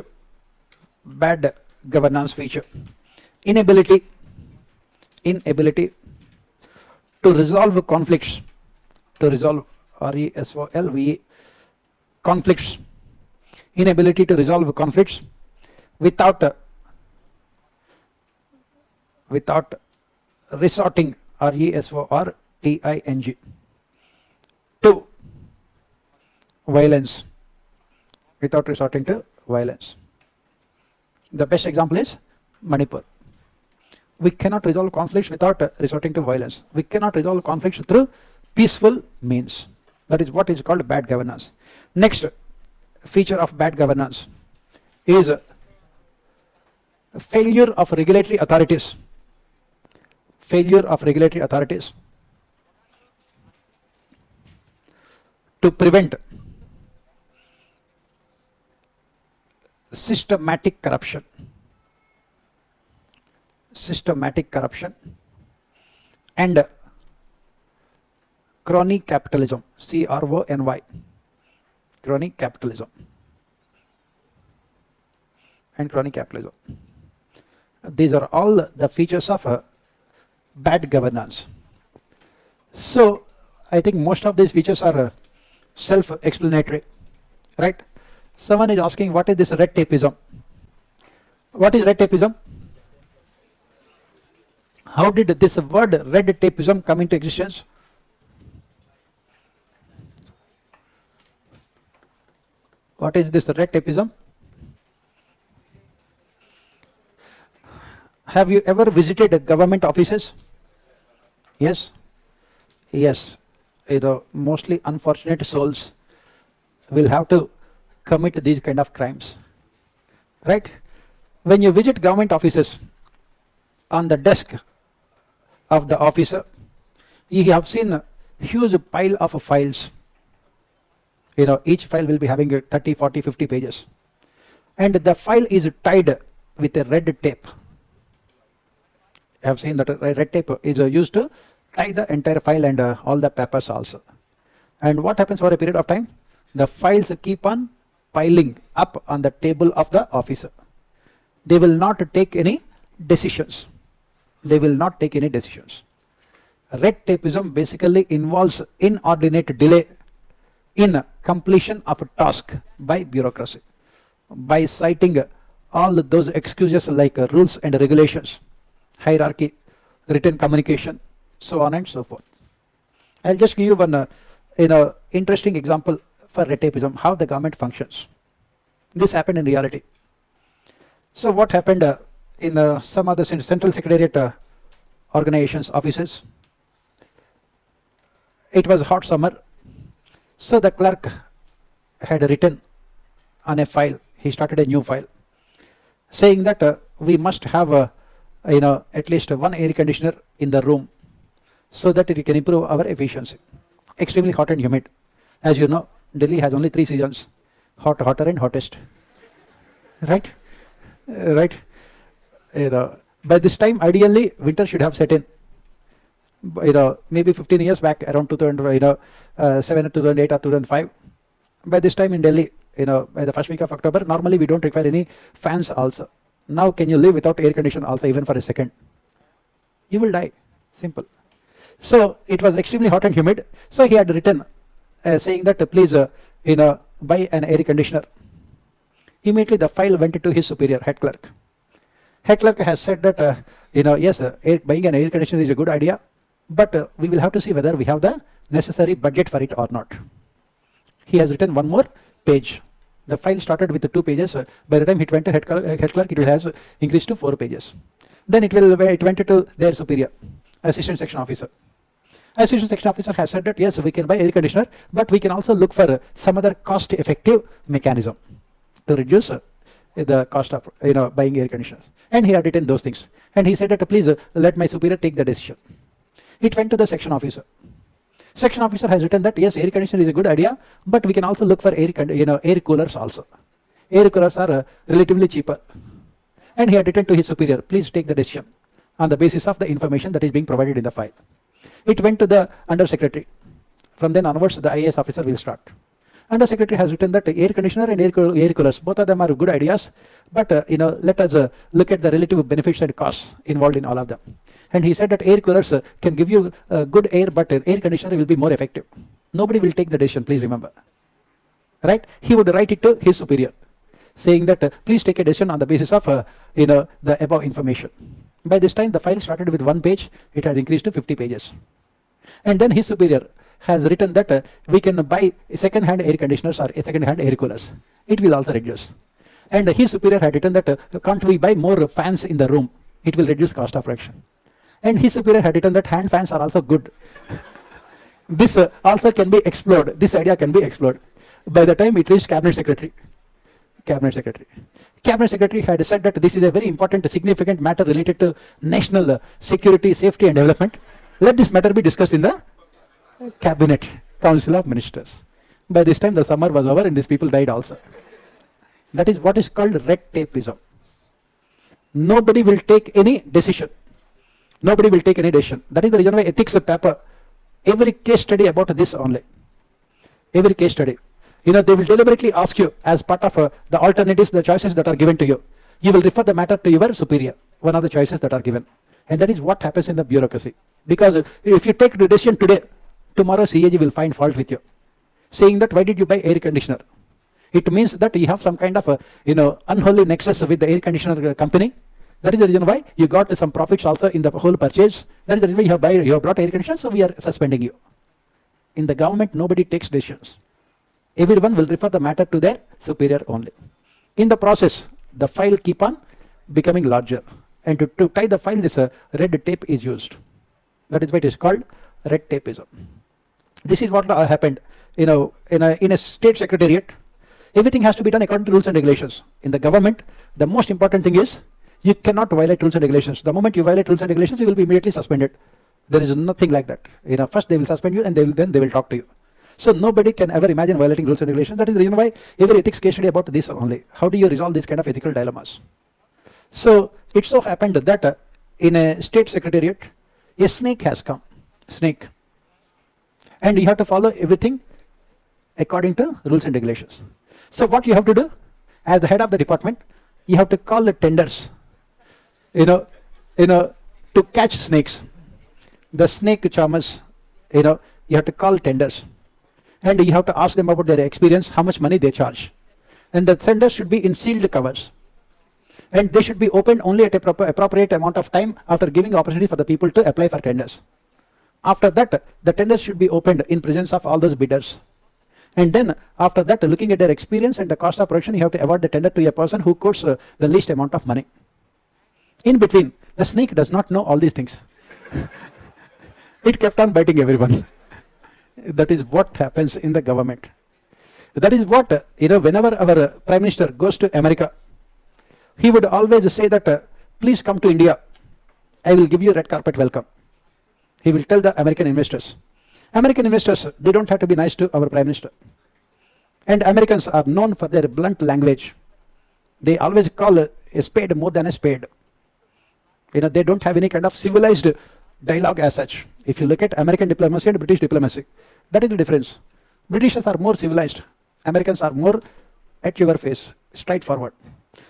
bad governance feature. Inability to resolve conflicts. To resolve RESOLVE conflicts. Inability to resolve conflicts without resorting RESORTING to violence. Without resorting to violence. The best example is Manipur. We cannot resolve conflicts without resorting to violence. We cannot resolve conflicts through peaceful means. That is what is called bad governance. Next feature of bad governance is failure of regulatory authorities. Failure of regulatory authorities to prevent systematic corruption. Systematic corruption and crony capitalism. CRONY. Crony capitalism and crony capitalism. These are all the features of bad governance. So I think most of these features are self-explanatory, right? Someone is asking, what is this red tapeism? What is red tapeism? How did this word red tapeism come into existence? What is this red tapeism? Have you ever visited government offices? Yes. Yes. Mostly unfortunate souls will have to commit these kind of crimes. Right? When you visit government offices, on the desk of the officer, you have seen a huge pile of files. Each file will be having 30, 40, 50 pages. And the file is tied with a red tape. I have seen that red tape is used to tie the entire file and all the papers also. And what happens for a period of time? The files keep on piling up on the table of the officer. They will not take any decisions. They will not take any decisions. Red tapeism basically involves inordinate delay in completion of a task by bureaucracy, by citing all those excuses like rules and regulations, hierarchy, written communication, so on and so forth. I'll just give you one interesting example for red tapeism, how the government functions. This happened in reality. So what happened in some other central secretariat organizations, offices? It was hot summer, so the clerk had written on a file, he started a new file, saying that we must have at least one air conditioner in the room so that it can improve our efficiency. Extremely hot and humid. As you know, Delhi has only 3 seasons, hot, hotter and hottest. Right? Right? By this time, ideally, winter should have set in. Maybe 15 years back, around 2007, 2008 or 2005. By this time in Delhi, by the first week of October, normally we don't require any fans also. Now can you live without air condition also even for a second? You will die. Simple. So it was extremely hot and humid. So he had written saying that please buy an air conditioner. Immediately the file went to his superior, head clerk. Head clerk has said that yes, buying an air conditioner is a good idea, but we will have to see whether we have the necessary budget for it or not. He has written one more page. The file started with 2 pages. By the time it went to head clerk, it will have increased to 4 pages. Then it went to their superior, assistant section officer. Assistant section officer has said that yes, we can buy air conditioner, but we can also look for some other cost-effective mechanism to reduce the cost of buying air conditioners. And he had written those things. And he said that please let my superior take the decision. It went to the section officer. Section officer has written that yes, air conditioner is a good idea, but we can also look for air coolers also. Air coolers are relatively cheaper. And he had written to his superior, please take the decision on the basis of the information that is being provided in the file. It went to the undersecretary. From then onwards, the IAS officer will start. Undersecretary has written that air conditioner and air coolers, both of them are good ideas, but let us look at the relative benefits and costs involved in all of them. And he said that air coolers can give you good air, but air conditioner will be more effective. Nobody will take the decision, please remember. Right? He would write it to his superior, saying that please take a decision on the basis of the above information. By this time, the file started with 1 page. It had increased to 50 pages. And then his superior has written that we can buy second-hand air conditioners or second-hand air coolers. It will also reduce. And his superior had written that can't we buy more fans in the room? It will reduce cost of production. And his superior had written that hand fans are also good. This also can be explored. This idea can be explored. By the time it reached Cabinet Secretary. Cabinet Secretary had said that this is a very important, significant matter related to national security, safety and development. Let this matter be discussed in the Cabinet Council of Ministers. By this time the summer was over and these people died also. That is what is called red tapeism. Nobody will take any decision. Nobody will take any decision. That is the reason why ethics paper, every case study about this only. Every case study. They will deliberately ask you as part of the alternatives, the choices that are given to you. You will refer the matter to your superior, one of the choices that are given. And that is what happens in the bureaucracy. Because if you take the decision today, tomorrow CAG will find fault with you, saying that why did you buy air conditioner? It means that you have some kind of unholy nexus with the air conditioner company. That is the reason why you got some profits also in the whole purchase. That is the reason why you have brought air conditioner, so we are suspending you. In the government, nobody takes decisions. Everyone will refer the matter to their superior only. In the process, the file keep on becoming larger. And to tie the file, this red tape is used. That is why it is called red tapeism. This is what happened. In a state secretariat, everything has to be done according to rules and regulations. In the government, the most important thing is you cannot violate rules and regulations. The moment you violate rules and regulations, you will be immediately suspended. There is nothing like that. First they will suspend you and then they will talk to you. So nobody can ever imagine violating rules and regulations. That is the reason why every ethics case study about this only. How do you resolve these kind of ethical dilemmas? So it so happened that in a state secretariat, a snake has come. Snake. And you have to follow everything according to rules and regulations. So what you have to do, as the head of the department, you have to call the tenders, to catch snakes. The snake charmers, you have to call tenders. And you have to ask them about their experience, how much money they charge. And the tenders should be in sealed covers. And they should be opened only at a appropriate amount of time after giving opportunity for the people to apply for tenders. After that, the tenders should be opened in presence of all those bidders. And then after that, looking at their experience and the cost of production, you have to award the tender to a person who quotes the least amount of money. In between, the snake does not know all these things. It kept on biting everyone. That is what happens in the government. That is what, whenever our Prime Minister goes to America, he would always say that, please come to India. I will give you red carpet welcome. He will tell the American investors. American investors, they don't have to be nice to our Prime Minister. And Americans are known for their blunt language. They always call a spade more than a spade. They don't have any kind of civilized dialogue as such. If you look at American diplomacy and British diplomacy, that is the difference. Britishers are more civilized. Americans are more at your face, straightforward.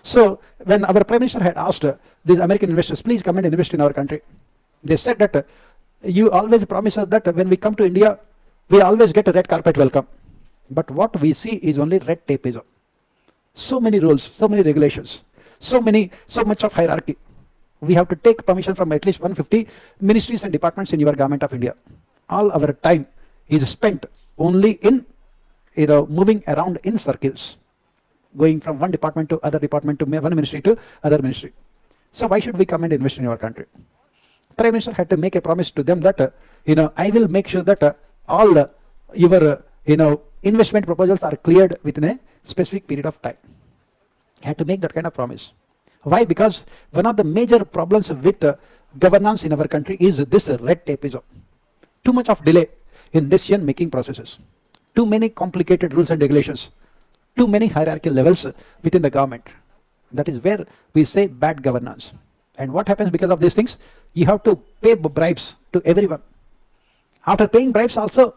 So when our Prime Minister had asked these American investors, please come and invest in our country, they said that you always promise us that when we come to India, we always get a red carpet welcome. But what we see is only red tapeism. So many rules, so many regulations, so much of hierarchy. We have to take permission from at least 150 ministries and departments in your government of India. All our time is spent only in moving around in circles, going from one department to other department, to one ministry to other ministry. So why should we come and invest in your country? Prime Minister had to make a promise to them that, I will make sure that all your, investment proposals are cleared within a specific period of time. He had to make that kind of promise. Why? Because one of the major problems with governance in our country is this red tapeism. Too much of delay in decision making processes. Too many complicated rules and regulations. Too many hierarchical levels within the government. That is where we say bad governance. And what happens because of these things? You have to pay bribes to everyone. After paying bribes also,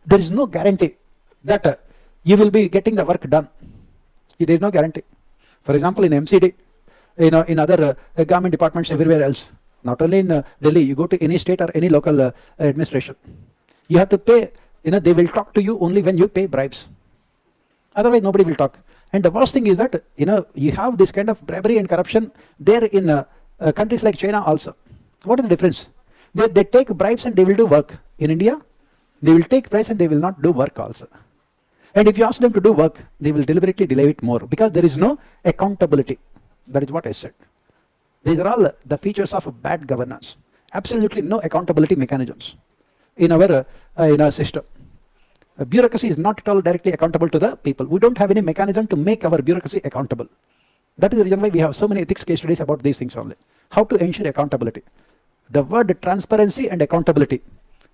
there is no guarantee that you will be getting the work done. There is no guarantee. For example, in MCD, in other government departments everywhere else, not only in Delhi, you go to any state or any local administration, you have to pay, they will talk to you only when you pay bribes. Otherwise, nobody will talk. And the worst thing is that, you have this kind of bribery and corruption there in countries like China also. What is the difference? They take bribes and they will do work. In India, they will take bribes and they will not do work also. And if you ask them to do work, they will deliberately delay it more because there is no accountability. That is what I said. These are all the features of bad governance. Absolutely no accountability mechanisms in our system. Bureaucracy is not at all directly accountable to the people. We don't have any mechanism to make our bureaucracy accountable. That is the reason why we have so many ethics case studies about these things only. How to ensure accountability. The word transparency and accountability,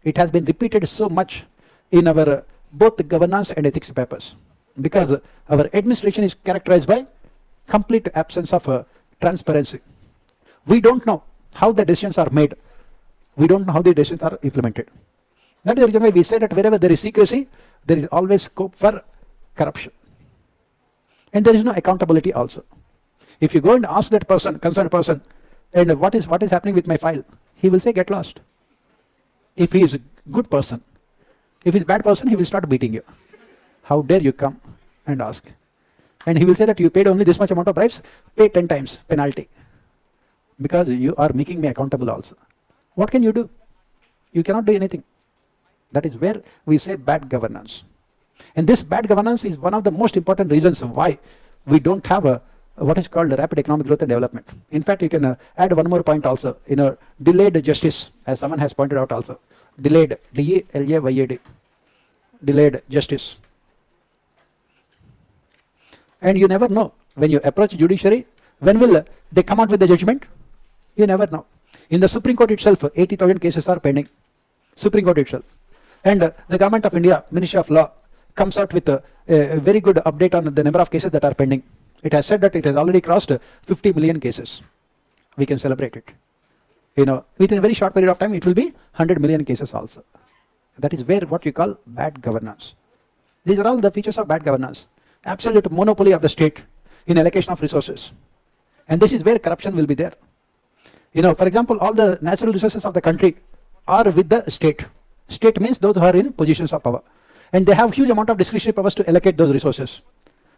it has been repeated so much in our both governance and ethics papers because our administration is characterized by complete absence of transparency. We don't know how the decisions are made. We don't know how the decisions are implemented. That is the reason why we say that wherever there is secrecy, there is always scope for corruption. And there is no accountability also. If you go and ask that person, concerned person, and what is happening with my file, he will say get lost. If he is a good person, if he is a bad person, he will start beating you. How dare you come and ask? And he will say that you paid only this much amount of bribes, pay 10 times penalty. Because you are making me accountable also. What can you do? You cannot do anything. That is where we say bad governance. And this bad governance is one of the most important reasons why we don't have what is called rapid economic growth and development. In fact, you can add one more point also, delayed justice, as someone has pointed out also. Delayed, D-E-L-A-Y-A-D, delayed justice. And you never know, when you approach judiciary, when will they come out with the judgment? You never know. In the Supreme Court itself, 80,000 cases are pending. Supreme Court itself. And the Government of India, Ministry of Law, comes out with a very good update on the number of cases that are pending. It has said that it has already crossed 50 million cases. We can celebrate it. Within a very short period of time, it will be 100 million cases also. That is where what you call bad governance. These are all the features of bad governance. Absolute monopoly of the state in allocation of resources. And this is where corruption will be there. For example, all the natural resources of the country are with the state. State means those who are in positions of power. And they have huge amount of discretionary powers to allocate those resources.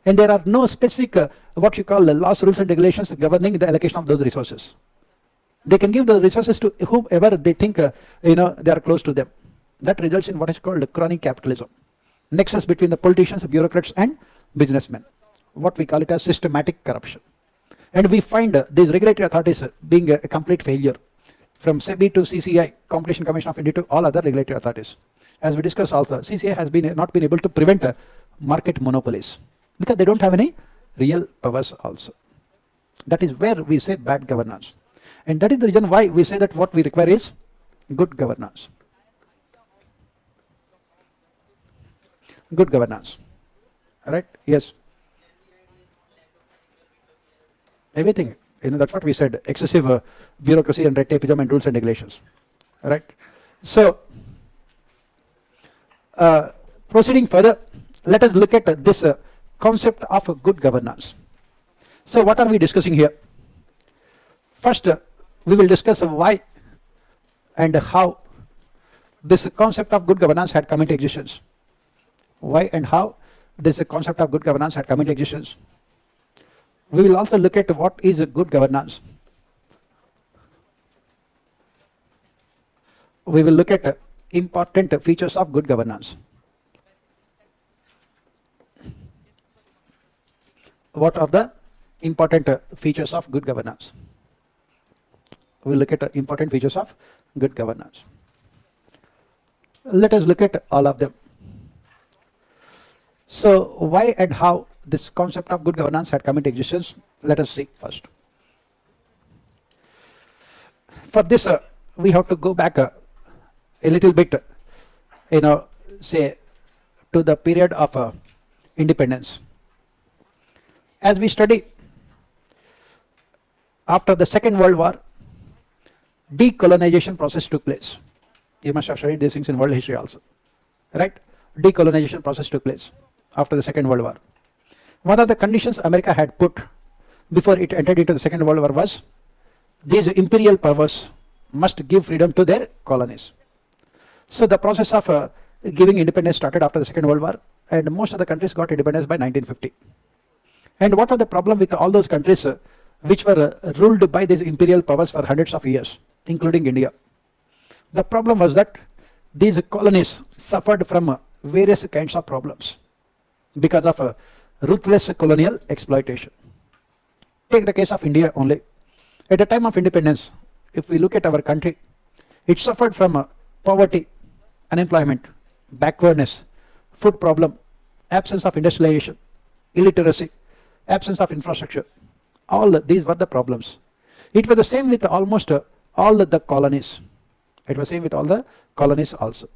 And there are no specific, what you call laws, rules and regulations governing the allocation of those resources. They can give the resources to whomever they think, they are close to them. That results in what is called crony capitalism. Nexus between the politicians, bureaucrats and businessmen. What we call it as systematic corruption. And we find these regulatory authorities being a complete failure. From SEBI to CCI, Competition Commission of India, to all other regulatory authorities. As we discussed also, CCI has not been able to prevent market monopolies because they don't have any real powers also. That is where we say bad governance. And that is the reason why we say that what we require is good governance. Good governance. Right? Yes. Everything. That's what we said. Excessive bureaucracy and red tapeism and rules and regulations. Right? So, proceeding further, let us look at this concept of good governance. So, what are we discussing here? First, we will discuss why and how this concept of good governance had come into existence. Why and how this concept of good governance had come into existence. We will also look at what is good governance. We will look at important features of good governance. What are the important features of good governance? we'll look at important features of good governance. Let us look at all of them. So why and how this concept of good governance had come into existence, let us see first. For this, we have to go back a little bit, say to the period of independence. As we study, after the Second World War, decolonization process took place. You must have studied these things in world history also, right? Decolonization process took place after the Second World War. One of the conditions America had put before it entered into the Second World War was these imperial powers must give freedom to their colonies. So the process of giving independence started after the Second World War, and most of the countries got independence by 1950. And what was the problem with all those countries which were ruled by these imperial powers for hundreds of years, including India? The problem was that these colonies suffered from various kinds of problems because of ruthless colonial exploitation. Take the case of India only. At the time of independence, if we look at our country, it suffered from poverty, unemployment, backwardness, food problem, absence of industrialization, illiteracy, absence of infrastructure. All these were the problems. It was the same with almost all the colonies. It was same with all the colonies also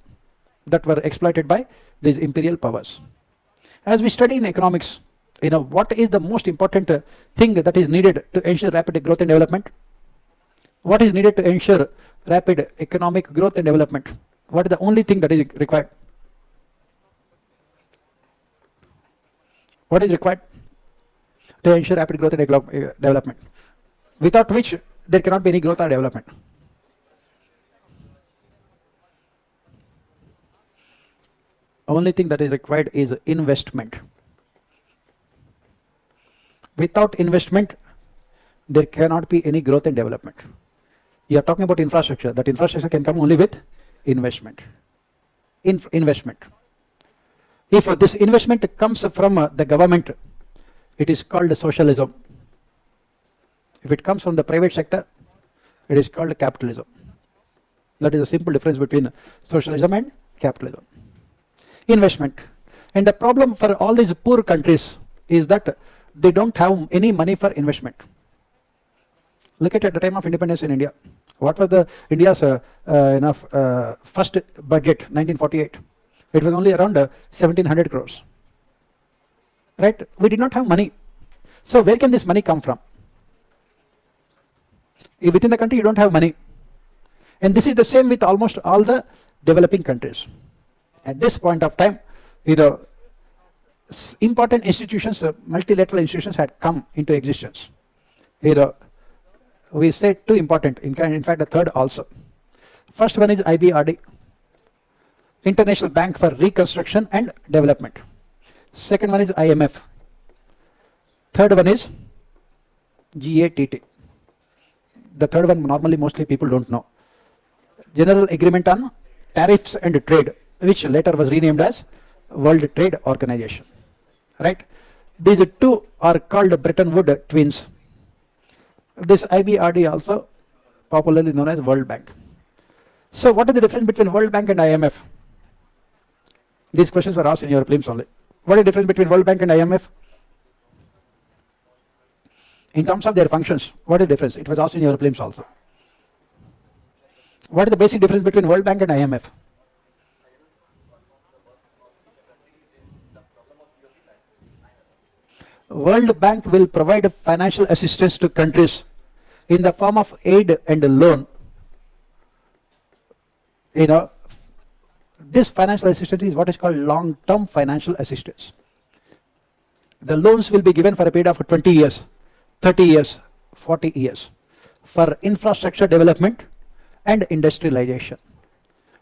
that were exploited by these imperial powers. As we study in economics, what is the most important thing that is needed to ensure rapid growth and development? What is needed to ensure rapid economic growth and development? What is the only thing that is required? What is required to ensure rapid growth and development? Without which there cannot be any growth or development. Only thing that is required is investment. Without investment, there cannot be any growth and development. You are talking about infrastructure. That infrastructure can come only with investment. Investment. If this investment comes from the government, it is called socialism. If it comes from the private sector, it is called capitalism. That is a simple difference between socialism and capitalism. Investment. And the problem for all these poor countries is that they don't have any money for investment. Look at the time of independence in India. What was the India's first budget, 1948? It was only around 1700 crores. Right? We did not have money. So where can this money come from? Within the country you don't have money. And this is the same with almost all the developing countries. At this point of time, important institutions, multilateral institutions had come into existence. We say two important, in fact the third also. First one is IBRD, International Bank for Reconstruction and Development. Second one is IMF. Third one is GATT. The third one normally mostly people don't know. General Agreement on Tariffs and Trade, which later was renamed as World Trade Organization. Right? These two are called Bretton Woods twins. This IBRD also popularly known as World Bank. So what is the difference between World Bank and IMF? These questions were asked in your prelims only. What is the difference between World Bank and IMF? In terms of their functions, what is the difference? It was asked in your prelims also. What is the basic difference between World Bank and IMF? World Bank will provide financial assistance to countries in the form of aid and loan. This financial assistance is what is called long-term financial assistance. The loans will be given for a period of 20 years, 30 years, 40 years for infrastructure development and industrialization,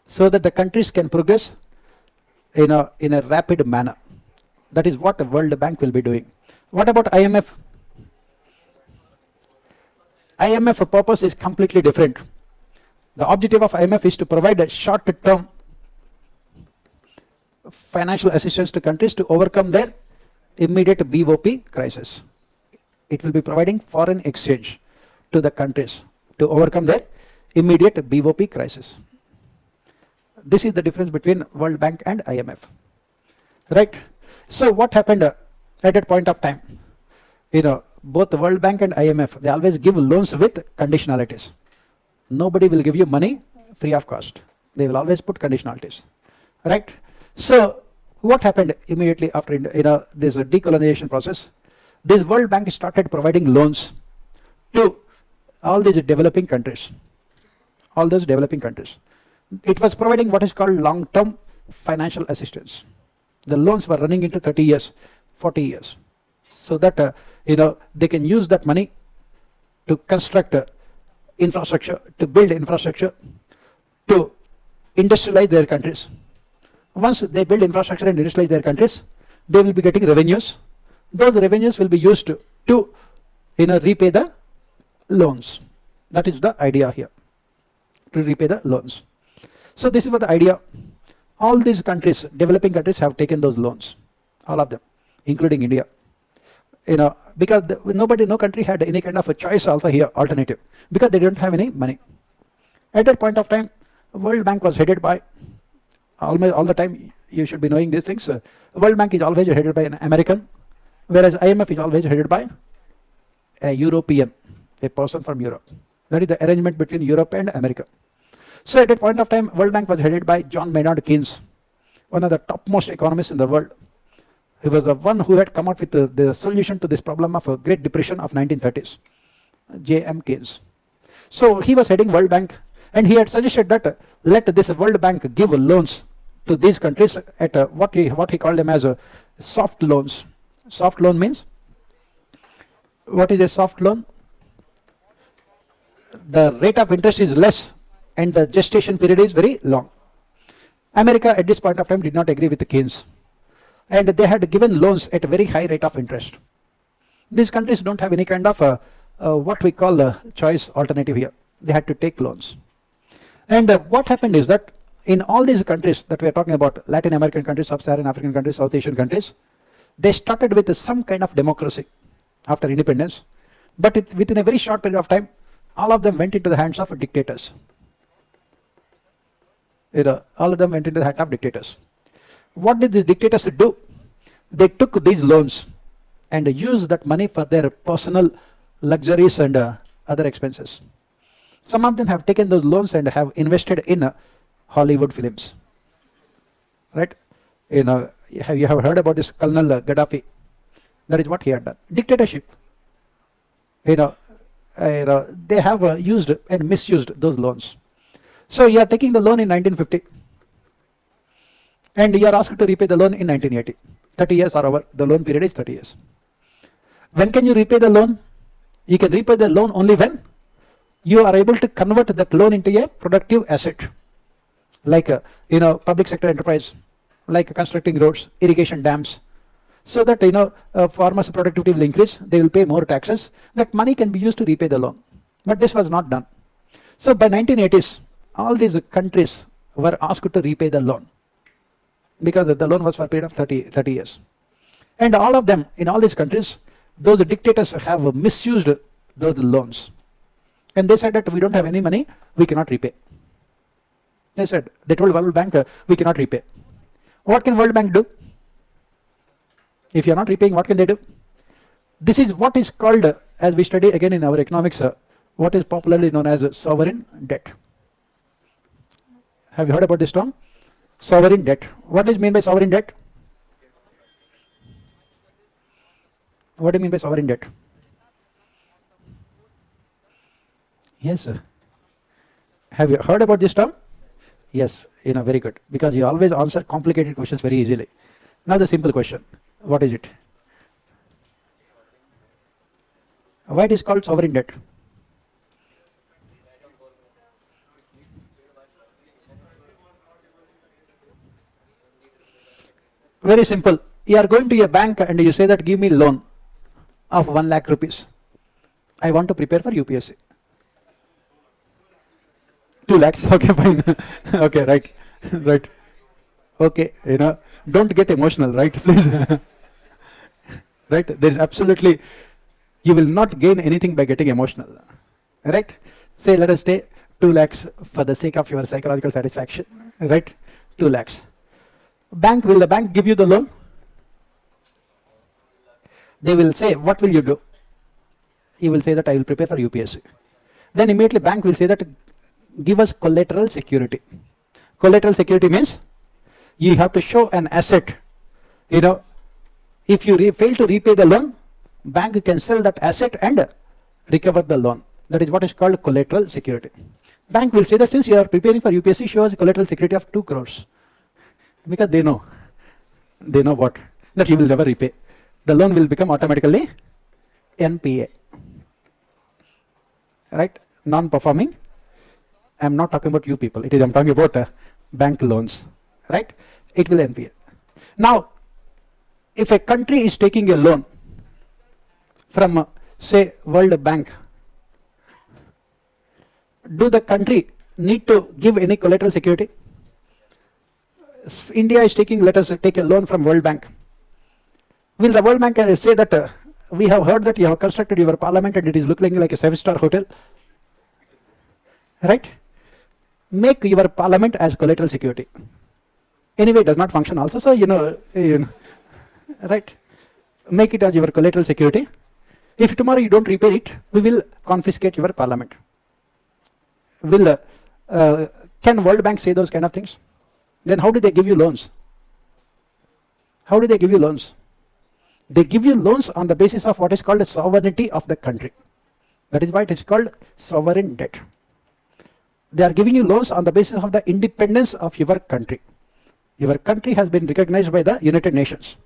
so that the countries can progress in a rapid manner. That is what the World Bank will be doing. What about IMF? IMF purpose is completely different. The objective of IMF is to provide a short-term financial assistance to countries to overcome their immediate BOP crisis. It will be providing foreign exchange to the countries to overcome their immediate BOP crisis. This is the difference between World Bank and IMF, right? So what happened at that point of time? Both the World Bank and IMF, they always give loans with conditionalities. Nobody will give you money free of cost. They will always put conditionalities, right? So what happened immediately after this decolonization process? This World Bank started providing loans to all these developing countries, all those developing countries. It was providing what is called long-term financial assistance. The loans were running into 30 years, 40 years, so that they can use that money to construct infrastructure, to build infrastructure, to industrialize their countries. Once they build infrastructure and industrialize their countries, they will be getting revenues. Those revenues will be used to repay the loans. That is the idea here, to repay the loans. So this is what the idea. All these countries, developing countries, have taken those loans, all of them, including India. Because no country had any kind of a choice also here, alternative, because they don't have any money. At that point of time, World Bank was headed by, almost all the time, you should be knowing these things. World Bank is always headed by an American, whereas IMF is always headed by a European, a person from Europe. That is the arrangement between Europe and America. So at that point of time, World Bank was headed by John Maynard Keynes, one of the topmost economists in the world. He was the one who had come up with the solution to this problem of a Great Depression of 1930s, J.M. Keynes. So he was heading World Bank, and he had suggested that let this World Bank give loans to these countries at what he called them as soft loans. Soft loan means, what is a soft loan? The rate of interest is less and the gestation period is very long. America at this point of time did not agree with Keynes, and they had given loans at a very high rate of interest. These countries don't have any kind of what we call a choice alternative here. They had to take loans. And what happened is that in all these countries that we are talking about, Latin American countries, Sub-Saharan African countries, South Asian countries, they started with some kind of democracy after independence, but within a very short period of time, all of them went into the hands of dictators. All of them went into the hands of dictators. What did the dictators do? They took these loans and used that money for their personal luxuries and other expenses. Some of them have taken those loans and have invested in Hollywood films, right? You have heard about this Colonel Gaddafi. That is what he had done. Dictatorship. They have used and misused those loans. So you are taking the loan in 1950, and you are asked to repay the loan in 1980. 30 years are over. The loan period is 30 years. When can you repay the loan? You can repay the loan only when you are able to convert that loan into a productive asset, like public sector enterprise, like constructing roads, irrigation dams, so that farmers' productivity will increase. They will pay more taxes. That money can be used to repay the loan. But this was not done. So by 1980s, all these countries were asked to repay the loan, because the loan was for a period of 30 years. And all of them, in all these countries, those dictators have misused those loans. And they said that we don't have any money, we cannot repay. They told World Bank, we cannot repay. What can World Bank do? If you are not repaying, what can they do? This is what is called, as we study again in our economics, what is popularly known as sovereign debt. Have you heard about this term? Sovereign debt. What is meant by sovereign debt? What do you mean by sovereign debt? Yes, sir. Have you heard about this term? Yes, very good. Because you always answer complicated questions very easily. Now the simple question. What is it? Why it is called sovereign debt? Very simple. You are going to a bank and you say that give me loan of 1 lakh rupees. I want to prepare for UPSC. 2 lakhs. Okay, fine. Okay, right. Right. Okay, don't get emotional, right? Please. Right? There is absolutely, you will not gain anything by getting emotional. Right? Say, let us say 2 lakhs for the sake of your psychological satisfaction, right? 2 lakhs. Will the bank give you the loan? They will say, what will you do? You will say that I will prepare for UPSC. Then immediately bank will say that give us collateral security. Collateral security means you have to show an asset. You know, if you fail to repay the loan, bank can sell that asset and recover the loan. That is what is called collateral security. Bank will say that since you are preparing for UPSC, show us collateral security of 2 crores. Because they know what? That you will never repay. The loan will become automatically NPA. Right? Non-performing. I am not talking about you people. I am talking about bank loans. Right? It will NPA. Now, if a country is taking a loan from, say, World Bank, do the country need to give any collateral security? India is taking, let us take a loan from World Bank. Will the World Bank say that we have heard that you have constructed your parliament and it is looking like a 7-star hotel? Right? Make your parliament as collateral security. Anyway, it does not function also, so you know, right? Make it as your collateral security. If tomorrow you don't repay it, we will confiscate your parliament. Can World Bank say those kind of things? Then how do they give you loans? How do they give you loans? They give you loans on the basis of what is called the sovereignty of the country. That is why it is called sovereign debt. They are giving you loans on the basis of the independence of your country. Your country has been recognized by the United Nations.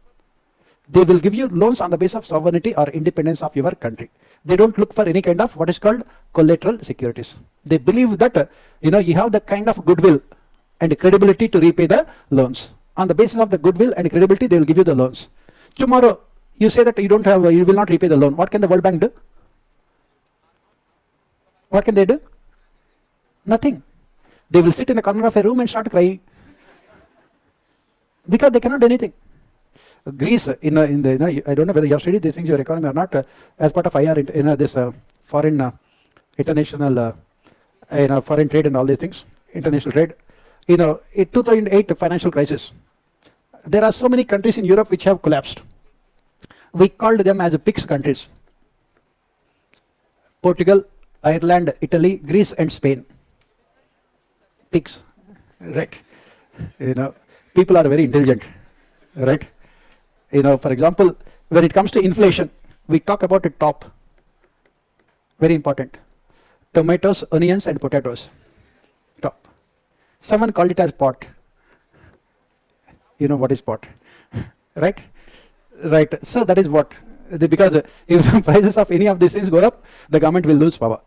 They will give you loans on the basis of sovereignty or independence of your country. They don't look for any kind of what is called collateral securities. They believe that you have the kind of goodwill and credibility to repay the loans. On the basis of the goodwill and credibility, they will give you the loans. Tomorrow, you say that you will not repay the loan. What can the World Bank do? What can they do? Nothing. They will sit in the corner of a room and start crying. Because they cannot do anything. Greece, I don't know whether you have studied these things, your economy or not, as part of IR, this foreign international, foreign trade and all these things, international trade. In 2008 financial crisis, there are so many countries in Europe which have collapsed. We called them as PIGS countries. Portugal, Ireland, Italy, Greece and Spain. PIGS, right? People are very intelligent, right? For example, when it comes to inflation, we talk about a top. Very important. Tomatoes, onions and potatoes. Top. Someone called it as pot. You know what is pot, right? Right. So that is what, because if the prices of any of these things go up, the government will lose power.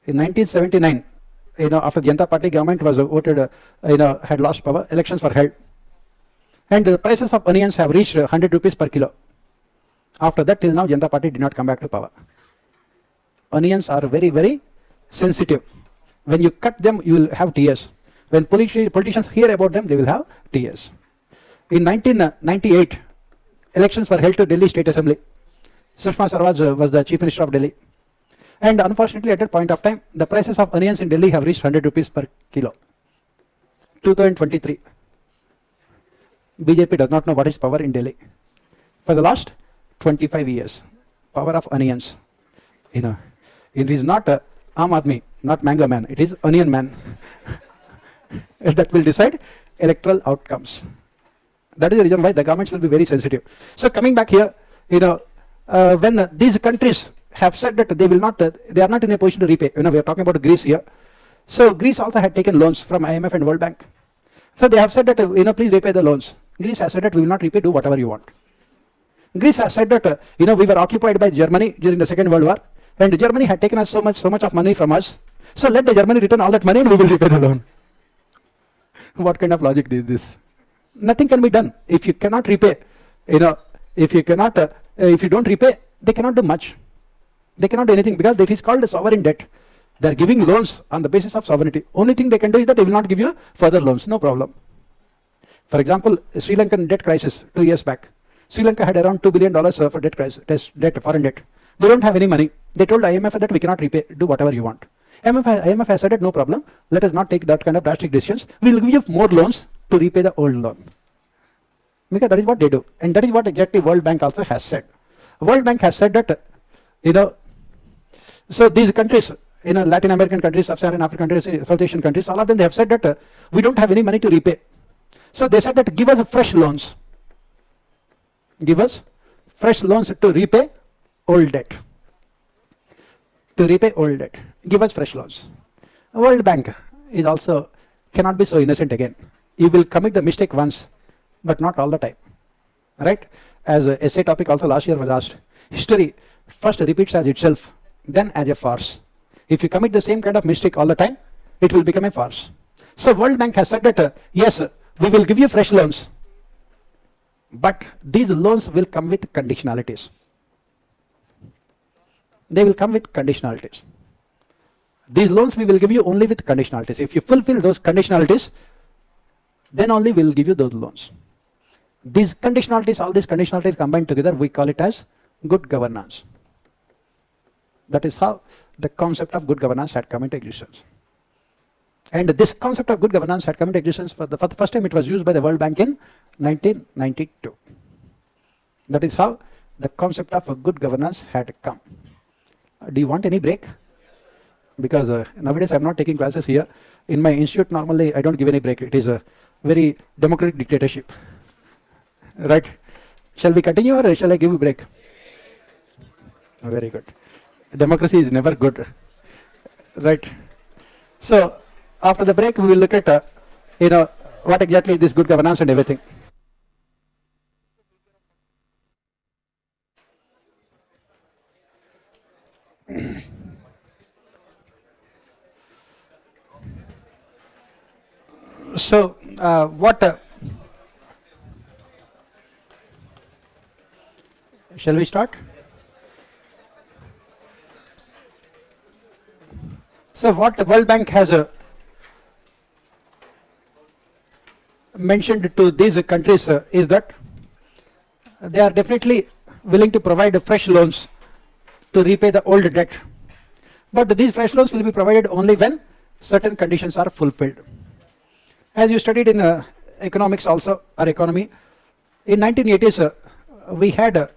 In 1979, after the Janata Party government was voted, had lost power, elections were held. And the prices of onions have reached 100 rupees per kilo. After that, till now, Janata Party did not come back to power. Onions are very, very sensitive. When you cut them, you will have tears. When politicians hear about them, they will have tears. In 1998, elections were held to Delhi State Assembly. Sushma Swaraj was the Chief Minister of Delhi. And unfortunately, at that point of time, the prices of onions in Delhi have reached 100 rupees per kilo. 2023. BJP does not know what is power in Delhi. For the last 25 years, power of onions. It is not Aam Aadmi, not Mango Man. It is Onion Man. That will decide electoral outcomes. That is the reason why the governments will be very sensitive. So coming back here, when these countries have said that they are not in a position to repay. We are talking about Greece here. So Greece also had taken loans from IMF and World Bank. So they have said that, please repay the loans. Greece has said that we will not repay, do whatever you want. Greece has said that, we were occupied by Germany during the Second World War, and Germany had taken us so much of money from us. So let the Germany return all that money and we will repay the loan. What kind of logic is this? Nothing can be done. If you cannot repay, if you don't repay, they cannot do much. They cannot do anything because it is called a sovereign debt. They are giving loans on the basis of sovereignty. Only thing they can do is that they will not give you further loans. No problem. For example, Sri Lankan debt crisis 2 years back. Sri Lanka had around $2 billion for debt crisis, foreign debt. They don't have any money. They told IMF that we cannot repay, do whatever you want. IMF has said that no problem, let us not take that kind of drastic decisions. We will give you more loans to repay the old loan. Because that is what they do. And that is what exactly World Bank also has said. World Bank has said that, so these countries, Latin American countries, Sub-Saharan African countries, South Asian countries, all of them, they have said that we don't have any money to repay. So they said that give us fresh loans. Give us fresh loans to repay old debt. To repay old debt. Give us fresh loans. World Bank is also cannot be so innocent again. You will commit the mistake once, but not all the time. Right? As a essay topic also last year was asked, history first repeats as itself, then as a farce. If you commit the same kind of mistake all the time, it will become a farce. So World Bank has said that, yes, we will give you fresh loans, but these loans will come with conditionalities. They will come with conditionalities. These loans we will give you only with conditionalities. If you fulfill those conditionalities, then only we will give you those loans. These conditionalities, all these conditionalities combined together, we call it as good governance. That is how the concept of good governance had come into existence. And this concept of good governance had come into existence for the first time. It was used by the World Bank in 1992. That is how the concept of good governance had come. Do you want any break? Because nowadays I am not taking classes here. In my institute, normally I don't give any break. It is a very democratic dictatorship. Right? Shall we continue or shall I give a break? Very good. Democracy is never good. Right? So, after the break, we will look at, what exactly this good governance and everything. So, shall we start? So what the World Bank has mentioned to these countries is that they are definitely willing to provide fresh loans to repay the old debt. But these fresh loans will be provided only when certain conditions are fulfilled. As you studied in economics also, or economy, in 1980s we had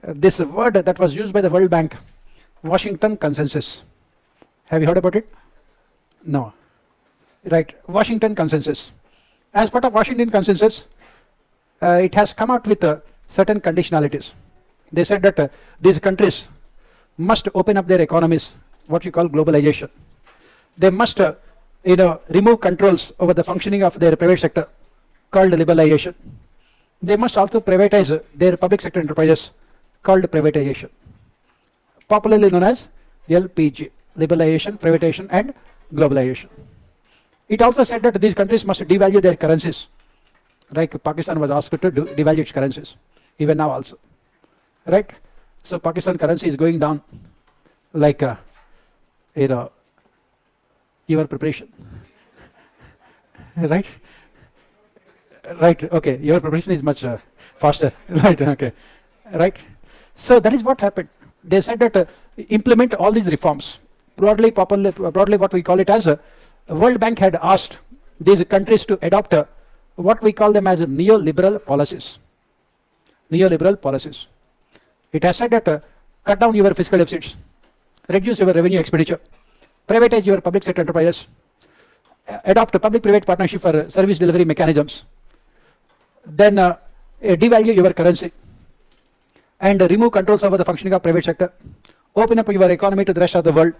this word that was used by the World Bank, Washington Consensus. Have you heard about it? No. Right, Washington Consensus. As part of Washington Consensus, it has come out with certain conditionalities. They said that these countries must open up their economies, what you call globalization. They must remove controls over the functioning of their private sector, called liberalization. They must also privatize their public sector enterprises, called privatization, popularly known as LPG, liberalization, privatization and globalization. It also said that these countries must devalue their currencies, like Pakistan was asked to devalue its currencies, even now also. Right? So Pakistan currency is going down like your preparation. Right? Right, okay, your preparation is much faster. Right, okay. Right? So that is what happened. They said that implement all these reforms. Broadly what we call it as World Bank had asked these countries to adopt what we call them as neoliberal policies. Neoliberal policies. It has said that cut down your fiscal deficits, reduce your revenue expenditure, privatize your public sector enterprises, adopt a public-private partnership for service delivery mechanisms, then devalue your currency, and remove controls over the functioning of private sector, open up your economy to the rest of the world.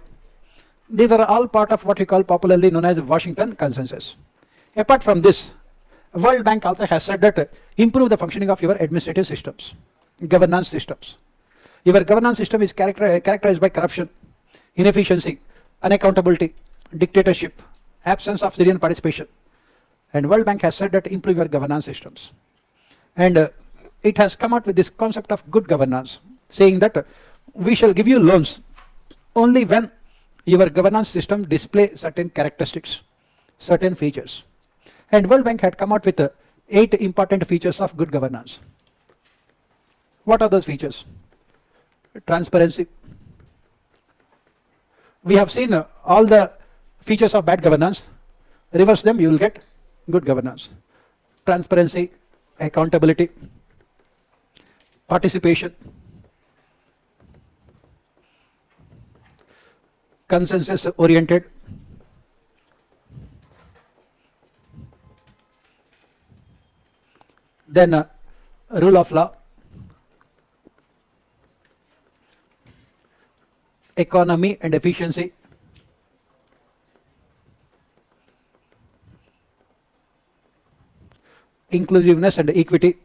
These are all part of what we call popularly known as Washington Consensus. Apart from this, World Bank also has said that improve the functioning of your administrative systems, governance systems. Your governance system is characterized by corruption, inefficiency, unaccountability, dictatorship, absence of citizen participation. And World Bank has said that improve your governance systems. And it has come out with this concept of good governance, saying that we shall give you loans only when your governance system display certain characteristics, certain features. And World Bank had come out with 8 important features of good governance. What are those features? Transparency, We have seen all the features of bad governance. Reverse them, you will get good governance. Transparency, accountability, participation, consensus oriented, then rule of law, economy and efficiency, inclusiveness and equity,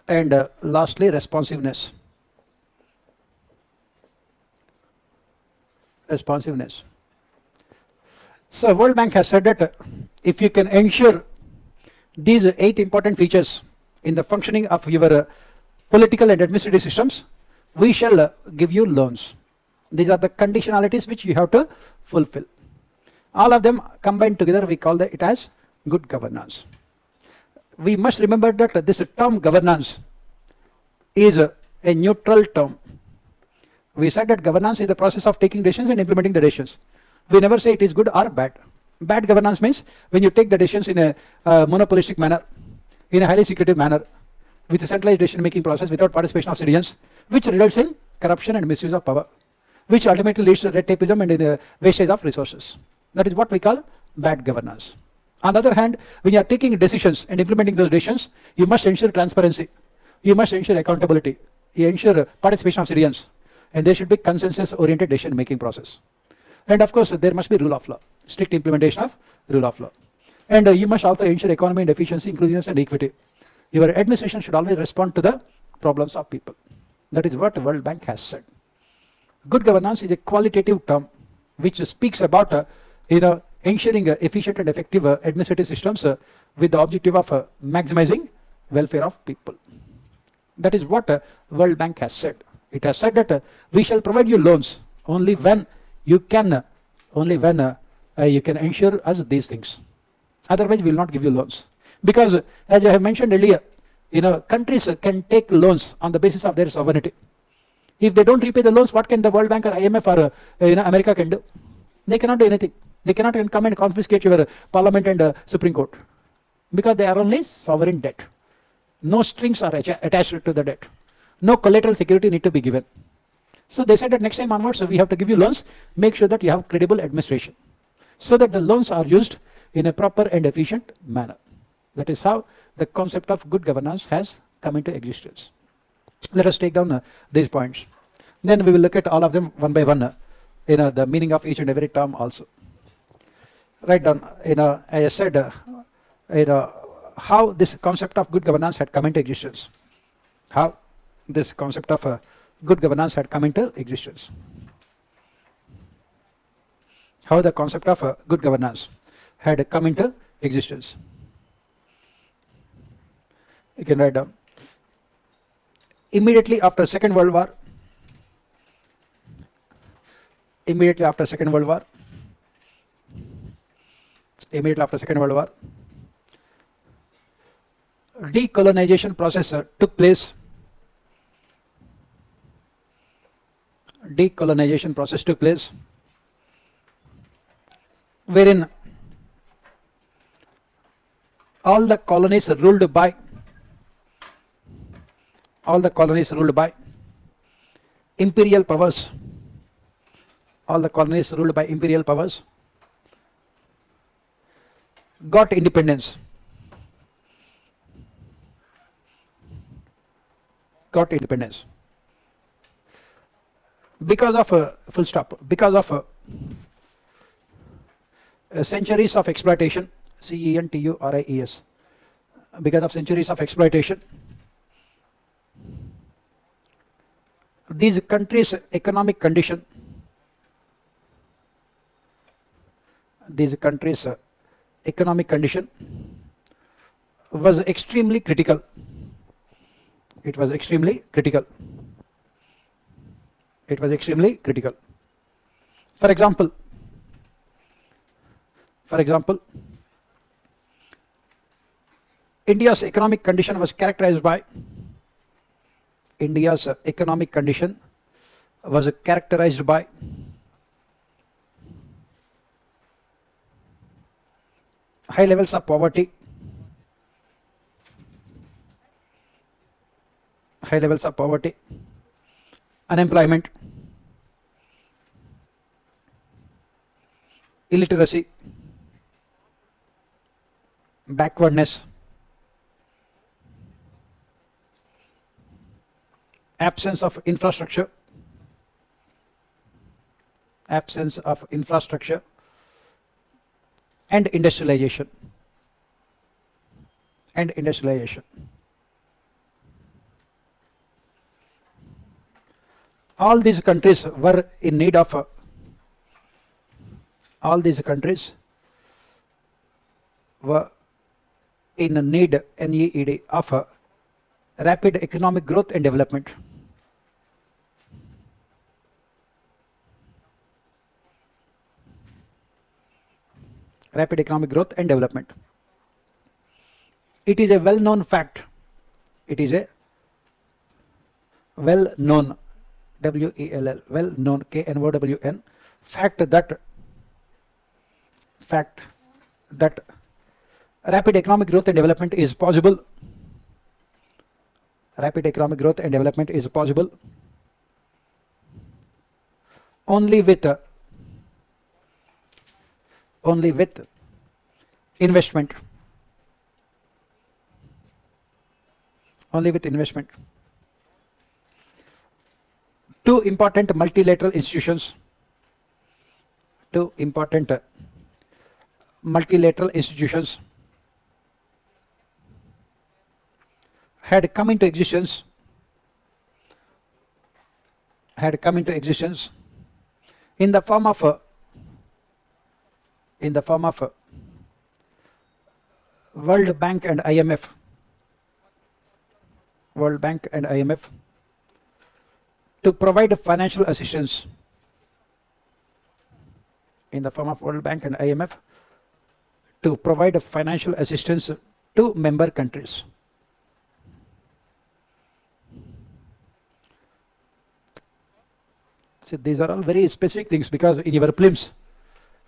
and lastly responsiveness. So World Bank has said that if you can ensure these 8 important features in the functioning of your political and administrative systems, we shall give you loans. These are the conditionalities which you have to fulfill. All of them combined together, we call it as good governance. We must remember that this term governance is a neutral term. We said that governance is the process of taking decisions and implementing the decisions. We never say it is good or bad. Bad governance means when you take the decisions in a monopolistic manner, in a highly secretive manner, with a centralized decision making process without participation of citizens, which results in corruption and misuse of power, which ultimately leads to red tapeism and the wastage of resources. That is what we call bad governance. On the other hand, when you are taking decisions and implementing those decisions, you must ensure transparency, you must ensure accountability, you ensure participation of citizens, and there should be consensus oriented decision making process. And of course, there must be rule of law, strict implementation of rule of law. And you must also ensure economy and efficiency, inclusiveness and equity. Your administration should always respond to the problems of people. That is what the World Bank has said. Good governance is a qualitative term which speaks about ensuring efficient and effective administrative systems with the objective of maximizing welfare of people. That is what World Bank has said. It has said that we shall provide you loans only when you can ensure us these things. Otherwise, we will not give you loans. Because as I have mentioned earlier, countries can take loans on the basis of their sovereignty. If they don't repay the loans, what can the World Bank or IMF or America can do? They cannot do anything. They cannot even come and confiscate your Parliament and Supreme Court, because they are only sovereign debt. No strings are attached to the debt. No collateral security need to be given. So they said that next time onwards, we have to give you loans. Make sure that you have credible administration, so that the loans are used in a proper and efficient manner. That is how the concept of good governance has come into existence. Let us take down these points. Then we will look at all of them one by one, the meaning of each and every term also. Write down, as I said, how this concept of good governance had come into existence. How this concept of good governance had come into existence. How the concept of good governance had come into existence. You can write down. Immediately after Second World War, decolonization process took place. Wherein all the colonies ruled by imperial powers. Got independence. Because of centuries of exploitation, CENTURIES. Because of centuries of exploitation, these countries' economic condition was extremely critical. It was extremely critical. For example, India's economic condition was characterized by India's economic condition was characterized by high levels of poverty, unemployment, illiteracy, backwardness, absence of infrastructure, and industrialization. All these countries were in need of NEED of rapid economic growth and development. Rapid economic growth and development. It is a well-known fact. It is a well-known, W-E-L-L, well-known, K-N-O-W-N, fact that rapid economic growth and development is possible. Rapid economic growth and development is possible only with investment. Two important multilateral institutions had come into existence in the form of World Bank and IMF. To provide financial assistance. In the form of World Bank and IMF to provide financial assistance to member countries. So these are all very specific things, because in your prelims,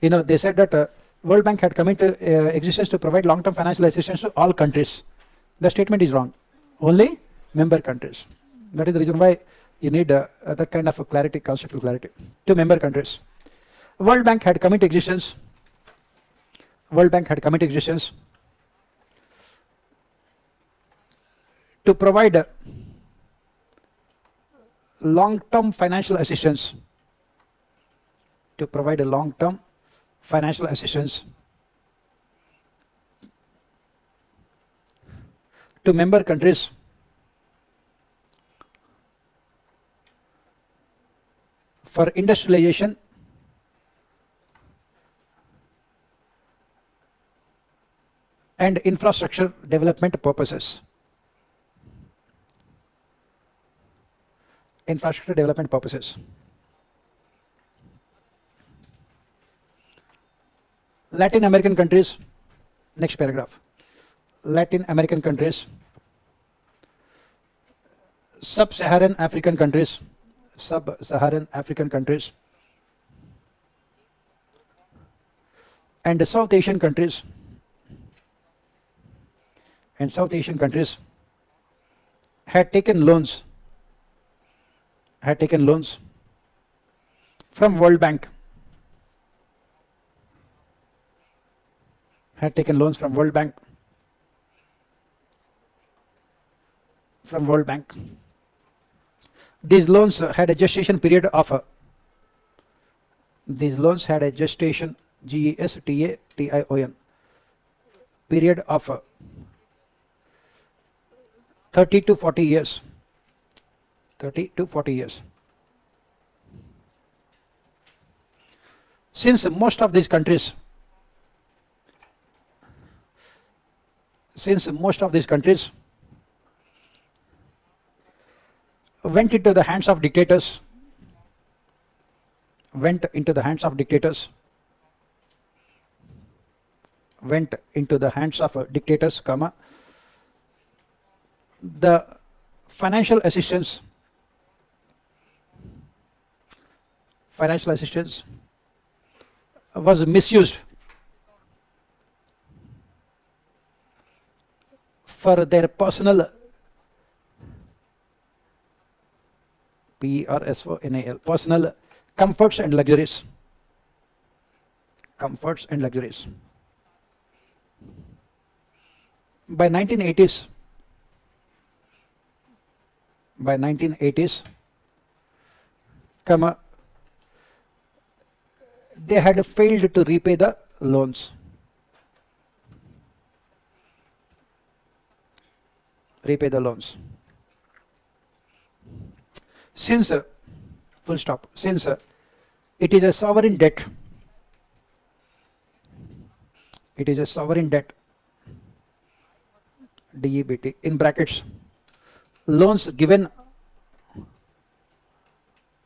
they said that World Bank had come into existence to provide long-term financial assistance to all countries. The statement is wrong. Only member countries. That is the reason why you need that kind of clarity, conceptual clarity. To member countries. World Bank had come into existence. To provide long-term financial assistance. To member countries for industrialization and infrastructure development purposes. Latin American countries, next paragraph. Latin American countries, Sub-Saharan African countries, and South Asian countries, had taken loans from World Bank. These loans had a gestation period of GESTATION period of 30 to 40 years. Since most of these countries went into the hands of dictators, the financial assistance was misused for their personal personal comforts and luxuries. By 1980s, they had failed to repay the loans. Since since it is a sovereign debt, DEBT in brackets, loans given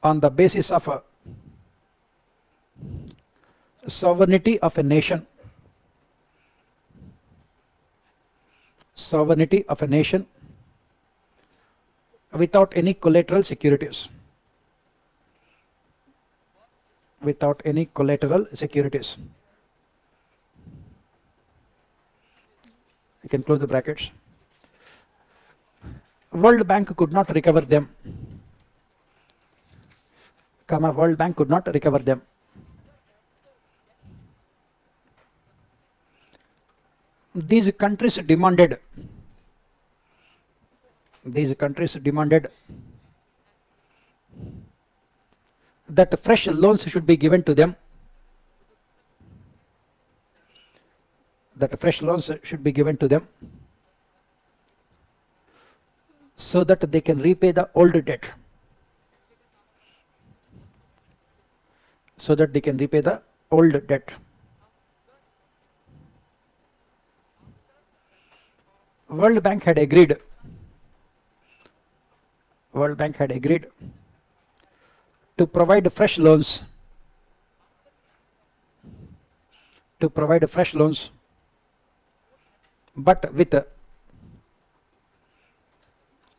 on the basis of sovereignty of a nation, without any collateral securities. You can close the brackets. World Bank could not recover them. World Bank could not recover them. These countries demanded that fresh loans should be given to them. So that they can repay the old debt. World Bank had agreed to provide fresh loans but with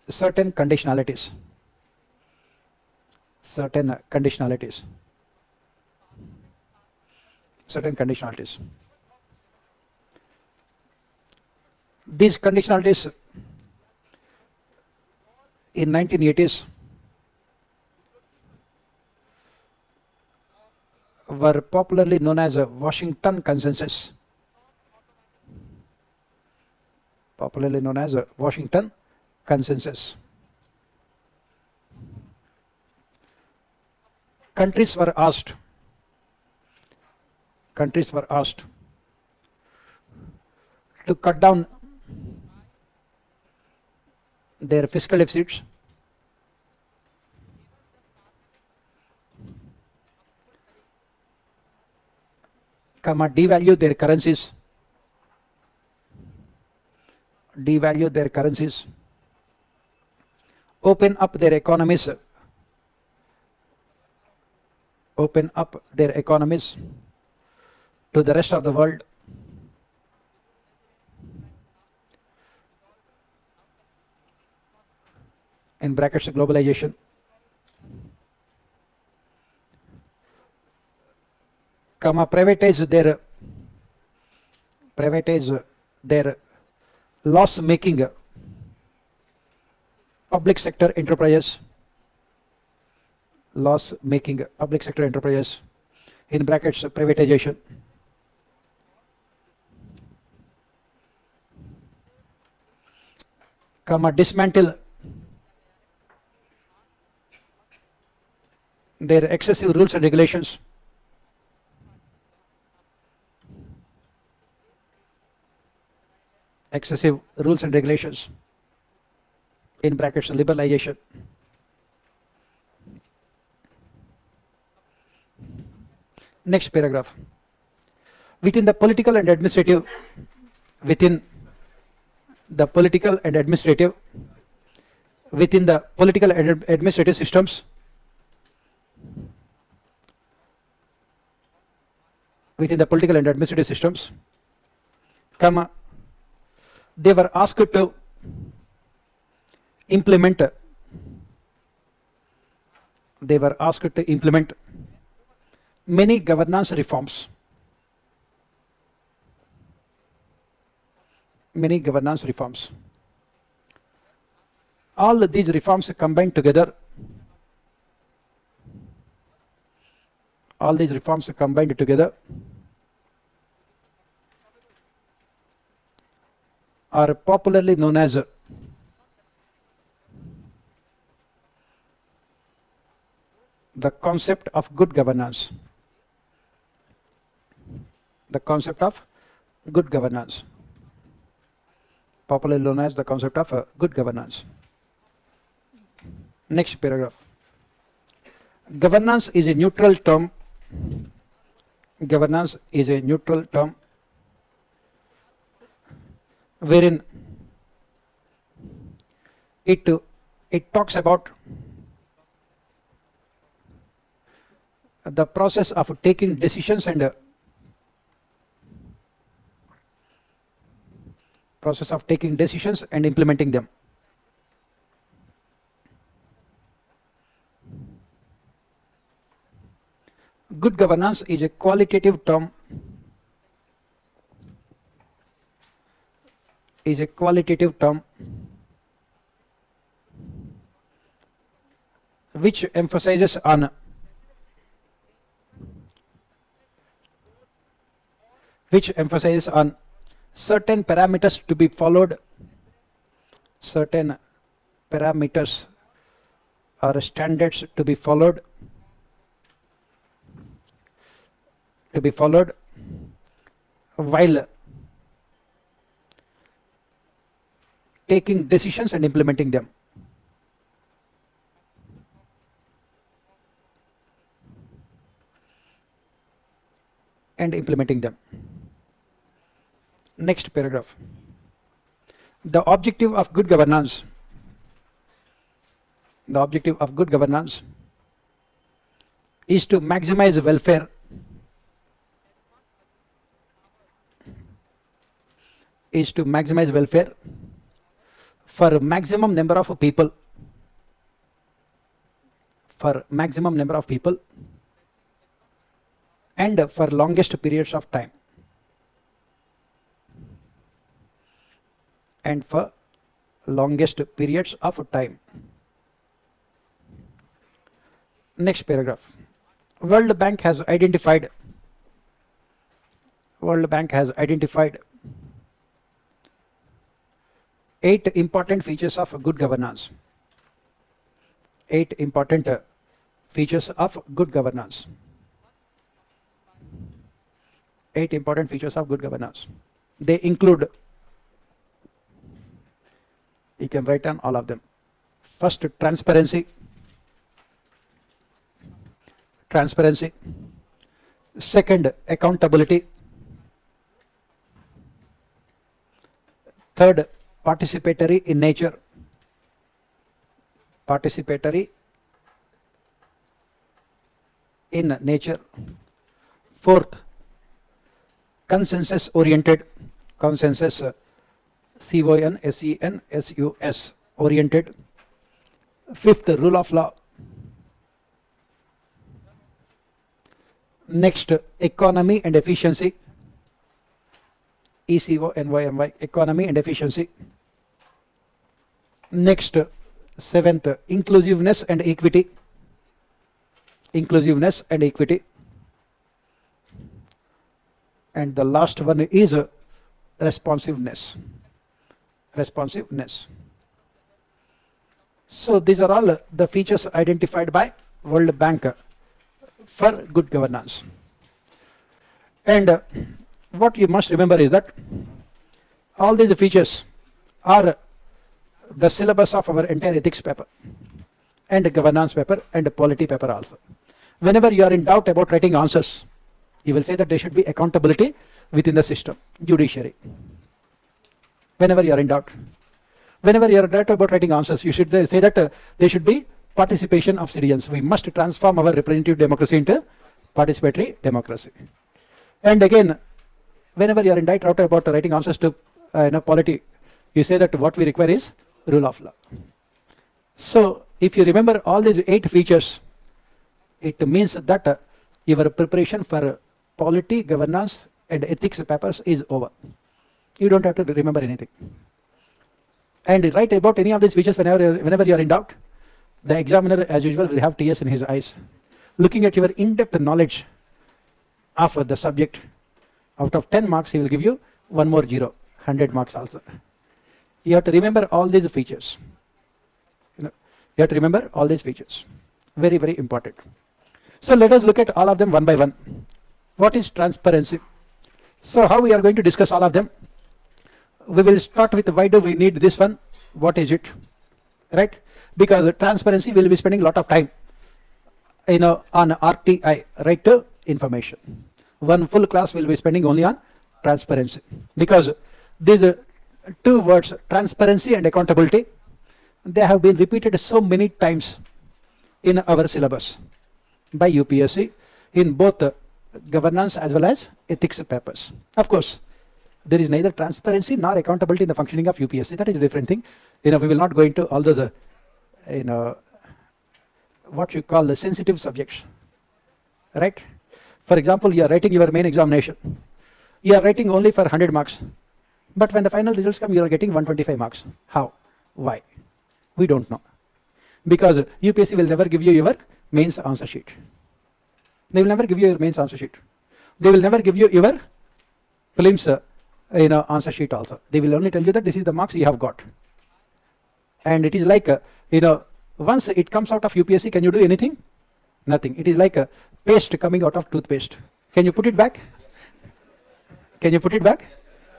certain conditionalities. These conditionalities in 1980s were popularly known as a Washington Consensus. Countries were asked to cut down their fiscal deficits, devalue their currencies, open up their economies to the rest of the world, in brackets globalization. Privatize their loss-making public sector enterprises, in brackets privatization. Dismantle their excessive rules and regulations, in brackets liberalization. Next paragraph. Within the political and administrative systems, they were asked to implement, they were asked to implement many governance reforms. Many governance reforms. All these reforms combined together, all these reforms combined together are popularly known as the concept of good governance. The concept of good governance. Popularly known as the concept of good governance. Next paragraph. Governance is a neutral term. Governance is a neutral term wherein it talks about the process of taking decisions and implementing them. Good governance is a qualitative term. Which emphasizes on certain parameters to be followed, certain parameters or standards to be followed while taking decisions and implementing them. Next paragraph. The objective of good governance. The objective of good governance is to maximize welfare. For maximum number of people. And for longest periods of time. Next paragraph. World Bank has identified 8 important features of good governance. 8 important features of good governance. 8 important features of good governance. They include, you can write down all of them. First, transparency. Second, accountability. Third, participatory in nature. Fourth, consensus oriented. CONSENSUS oriented. Fifth, rule of law. Next, economy and efficiency. ECONYMY, economy and efficiency. Next, seventh, inclusiveness and equity. And the last one is responsiveness. So these are all the features identified by World Bank for good governance. And what you must remember is that all these features are the syllabus of our entire ethics paper and governance paper and polity paper also. Whenever you are in doubt about writing answers, you will say that there should be accountability within the system, judiciary. Whenever you are in doubt about writing answers, you should say that there should be participation of citizens. We must transform our representative democracy into participatory democracy. And again, whenever you are in doubt about writing answers to polity, you say that what we require is rule of law. So if you remember all these 8 features, it means that your preparation for polity, governance and ethics papers is over. You don't have to remember anything. And write about any of these features whenever you are in doubt. The examiner, as usual, will have tears in his eyes, looking at your in-depth knowledge of the subject. Out of 10 marks, he will give you 1 more 0, 100 marks also. You have to remember all these features. You have to remember all these features. Very, very important. So let us look at all of them one by one. What is transparency? So how we are going to discuss all of them? We will start with why do we need this one? What is it? Right? Because transparency will be spending a lot of time, on RTI, right to information. One full class will be spending only on transparency, because these 2 words, transparency and accountability, they have been repeated so many times in our syllabus by UPSC in both governance as well as ethics papers. Of course, there is neither transparency nor accountability in the functioning of UPSC. That is a different thing. We will not go into all those what you call the sensitive subjects, right? For example, you are writing your main examination. You are writing only for 100 marks, but when the final results come, you are getting 125 marks. How? Why? We don't know. Because UPSC will never give you your mains answer sheet. They will never give you your mains answer sheet. They will never give you your prelims answer sheet also. They will only tell you that this is the marks you have got. And it is like, once it comes out of UPSC, can you do anything? Nothing. It is like a paste coming out of toothpaste. Can you put it back? Can you put it back?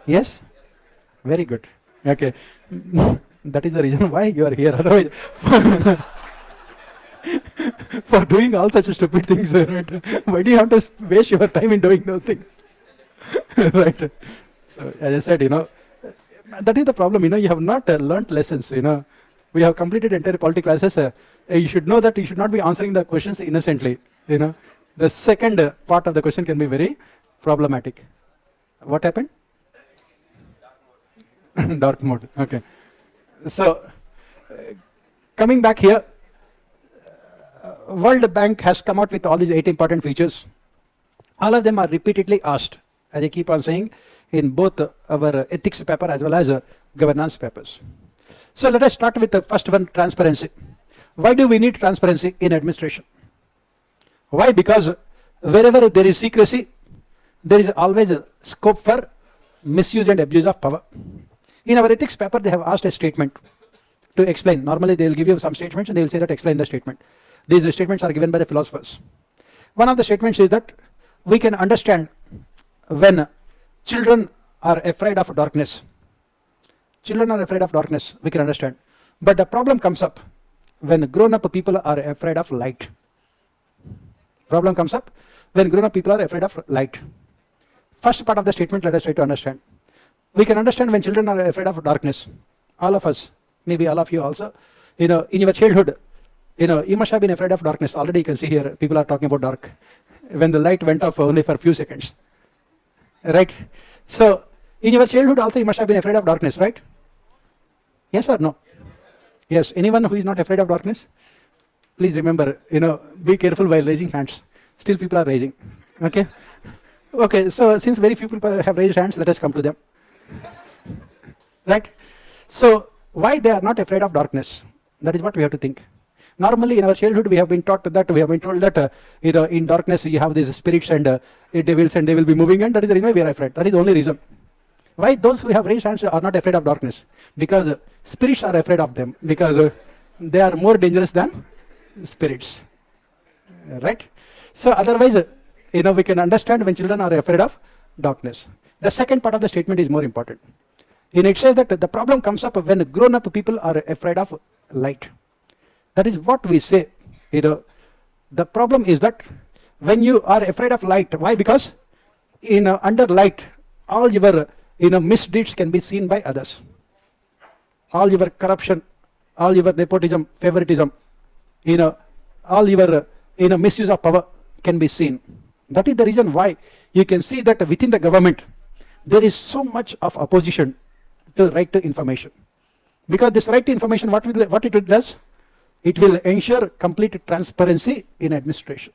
Yes? Very good. Okay. That is the reason why you are here. Otherwise, for doing all such stupid things, right? Why do you have to waste your time in doing those things? Right. So, as I said, that is the problem. You have not learnt lessons. We have completed entire polity classes. You should know that you should not be answering the questions innocently. The second part of the question can be very problematic. What happened? Dark mode. Okay. So, coming back here, World Bank has come out with all these 8 important features. All of them are repeatedly asked, as I keep on saying, in both our ethics paper as well as governance papers. So let us start with the first one, transparency. Why do we need transparency in administration? Why? Because wherever there is secrecy, there is always a scope for misuse and abuse of power. In our ethics paper, they have asked a statement to explain. Normally, they will give you some statements and they will say that explain the statement. These statements are given by the philosophers. One of the statements is that we can understand when children are afraid of darkness. Children are afraid of darkness, we can understand. But the problem comes up when grown-up people are afraid of light. Problem comes up when grown-up people are afraid of light. First part of the statement, let us try to understand. We can understand when children are afraid of darkness. All of us, maybe all of you also, in your childhood, you must have been afraid of darkness. Already you can see here, people are talking about dark. When the light went off only for a few seconds. Right? So, in your childhood also you must have been afraid of darkness, right? Yes or no? Yes. Anyone who is not afraid of darkness? Please remember, be careful while raising hands. Still people are raising. Okay? Okay, so since very few people have raised hands, let us come to them. Right? So, why they are not afraid of darkness? That is what we have to think. Normally in our childhood we have been taught that, we have been told that in darkness you have these spirits and devils and they will be moving, and that is the reason why we are afraid. That is the only reason. Why those who have raised hands are not afraid of darkness? Because spirits are afraid of them, because they are more dangerous than spirits. Right? So otherwise, we can understand when children are afraid of darkness. The second part of the statement is more important. It says that the problem comes up when grown-up people are afraid of light. That is what we say. The problem is that when you are afraid of light, why? Because under light, all your misdeeds can be seen by others. All your corruption, all your nepotism, favoritism, all your misuse of power can be seen. That is the reason why you can see that within the government there is so much of opposition to right to information. Because this right to information, what it does? it will ensure complete transparency in administration.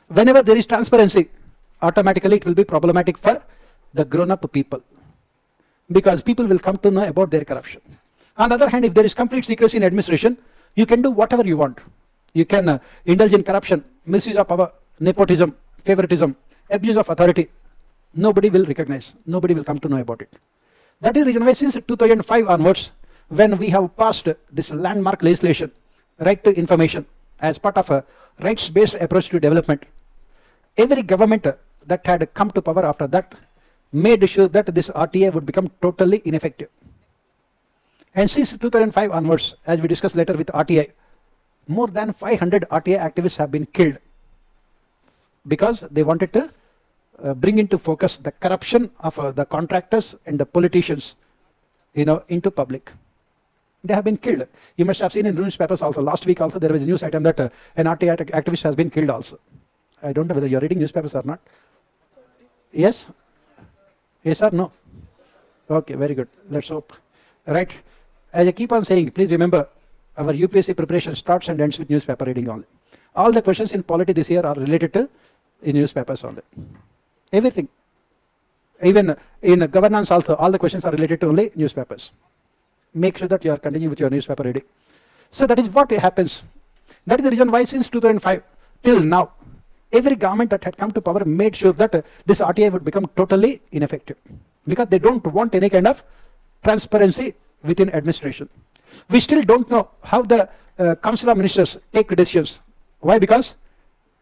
Whenever there is transparency, automatically it will be problematic for the grown-up people, because people will come to know about their corruption. On the other hand, if there is complete secrecy in administration, you can do whatever you want. You can indulge in corruption, misuse of power, nepotism, favoritism, abuse of authority. Nobody will recognize, nobody will come to know about it. That is the reason why since 2005 onwards, when we have passed this landmark legislation, right to information, as part of a rights-based approach to development, every government that had come to power after that made sure that this RTA would become totally ineffective. And since 2005 onwards, as we discussed later with RTA, more than 500 RTA activists have been killed because they wanted to bring into focus the corruption of the contractors and the politicians, into public. They have been killed. You must have seen in newspapers also. Last week also there was a news item that an RTA activist has been killed also. I don't know whether you are reading newspapers or not. Yes? Yes or no? Okay, very good. Let's hope. Right? As I keep on saying, please remember, our UPSC preparation starts and ends with newspaper reading only. All the questions in polity this year are related to newspapers only. Everything. Even in governance also, all the questions are related to only newspapers. Make sure that you are continuing with your newspaper reading. So that is what happens. That is the reason why since 2005 till now, every government that had come to power made sure that this RTA would become totally ineffective, because they don't want any kind of transparency within administration. We still don't know how the Council of Ministers take decisions. Why? Because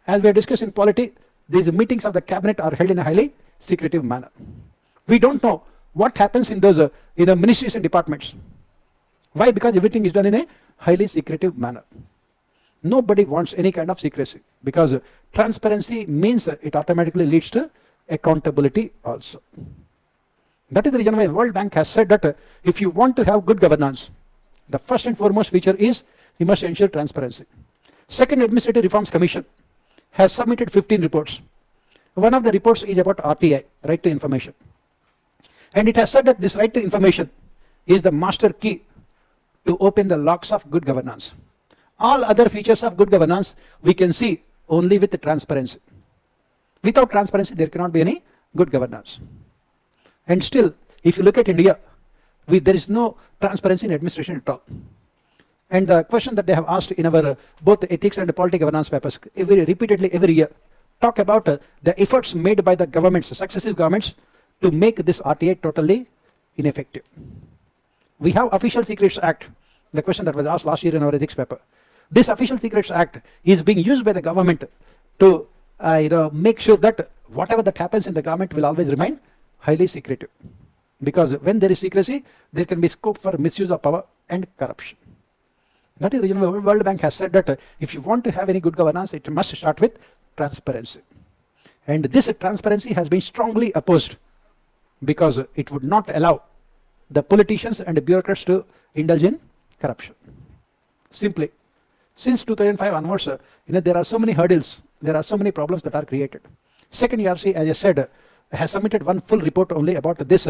as we have discussed in polity, these meetings of the cabinet are held in a highly secretive manner. We don't know what happens in those ministries and departments. Why? Because everything is done in a highly secretive manner. Nobody wants any kind of secrecy, because transparency means it automatically leads to accountability also. That is the reason why World Bank has said that if you want to have good governance, the first and foremost feature is you must ensure transparency. Second, Administrative Reforms Commission has submitted 15 reports. One of the reports is about RTI, right to information. And it has said that this right to information is the master key to open the locks of good governance. All other features of good governance we can see only with the transparency. Without transparency, there cannot be any good governance. And still, if you look at India, there is no transparency in administration at all. And the question that they have asked in our both ethics and polity governance papers, repeatedly every year, talk about the efforts made by the governments, successive governments, to make this RTA totally ineffective. We have Official Secrets Act, the question that was asked last year in our ethics paper. This Official Secrets Act is being used by the government to make sure that whatever that happens in the government will always remain highly secretive. Because when there is secrecy, there can be scope for misuse of power and corruption. That is the reason why World Bank has said that if you want to have any good governance, it must start with transparency. And this transparency has been strongly opposed, because it would not allow the politicians and the bureaucrats to indulge in corruption. Simply, since 2005 onwards, there are so many hurdles, there are so many problems that are created. Second ERC, as I said, has submitted one full report only about this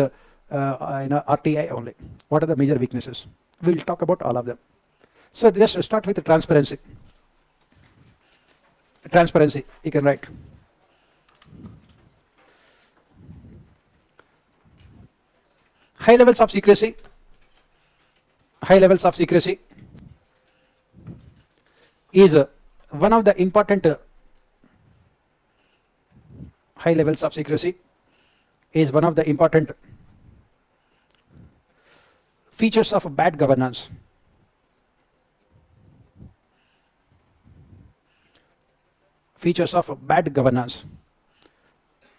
RTI only. What are the major weaknesses? We will talk about all of them. So just start with the transparency. Transparency, you can write. High levels of secrecy. High levels of secrecy is one of the important high levels of secrecy is one of the important features of bad governance. Features of bad governance.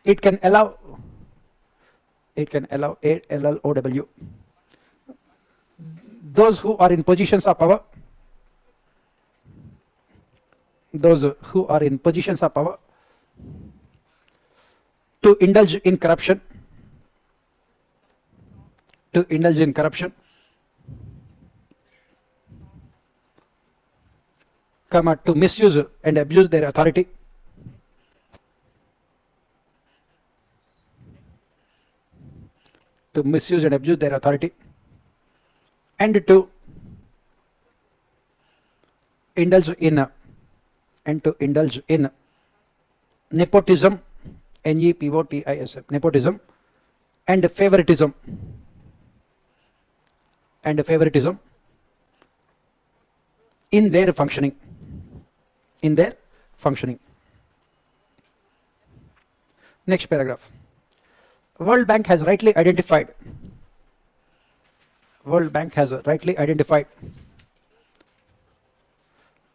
It can allow ALLOW those who are in positions of power, to indulge in corruption, to misuse and abuse their authority, and to indulge in nepotism, nepotism, nepotism, and favoritism, in their functioning, Next paragraph. World Bank has rightly identified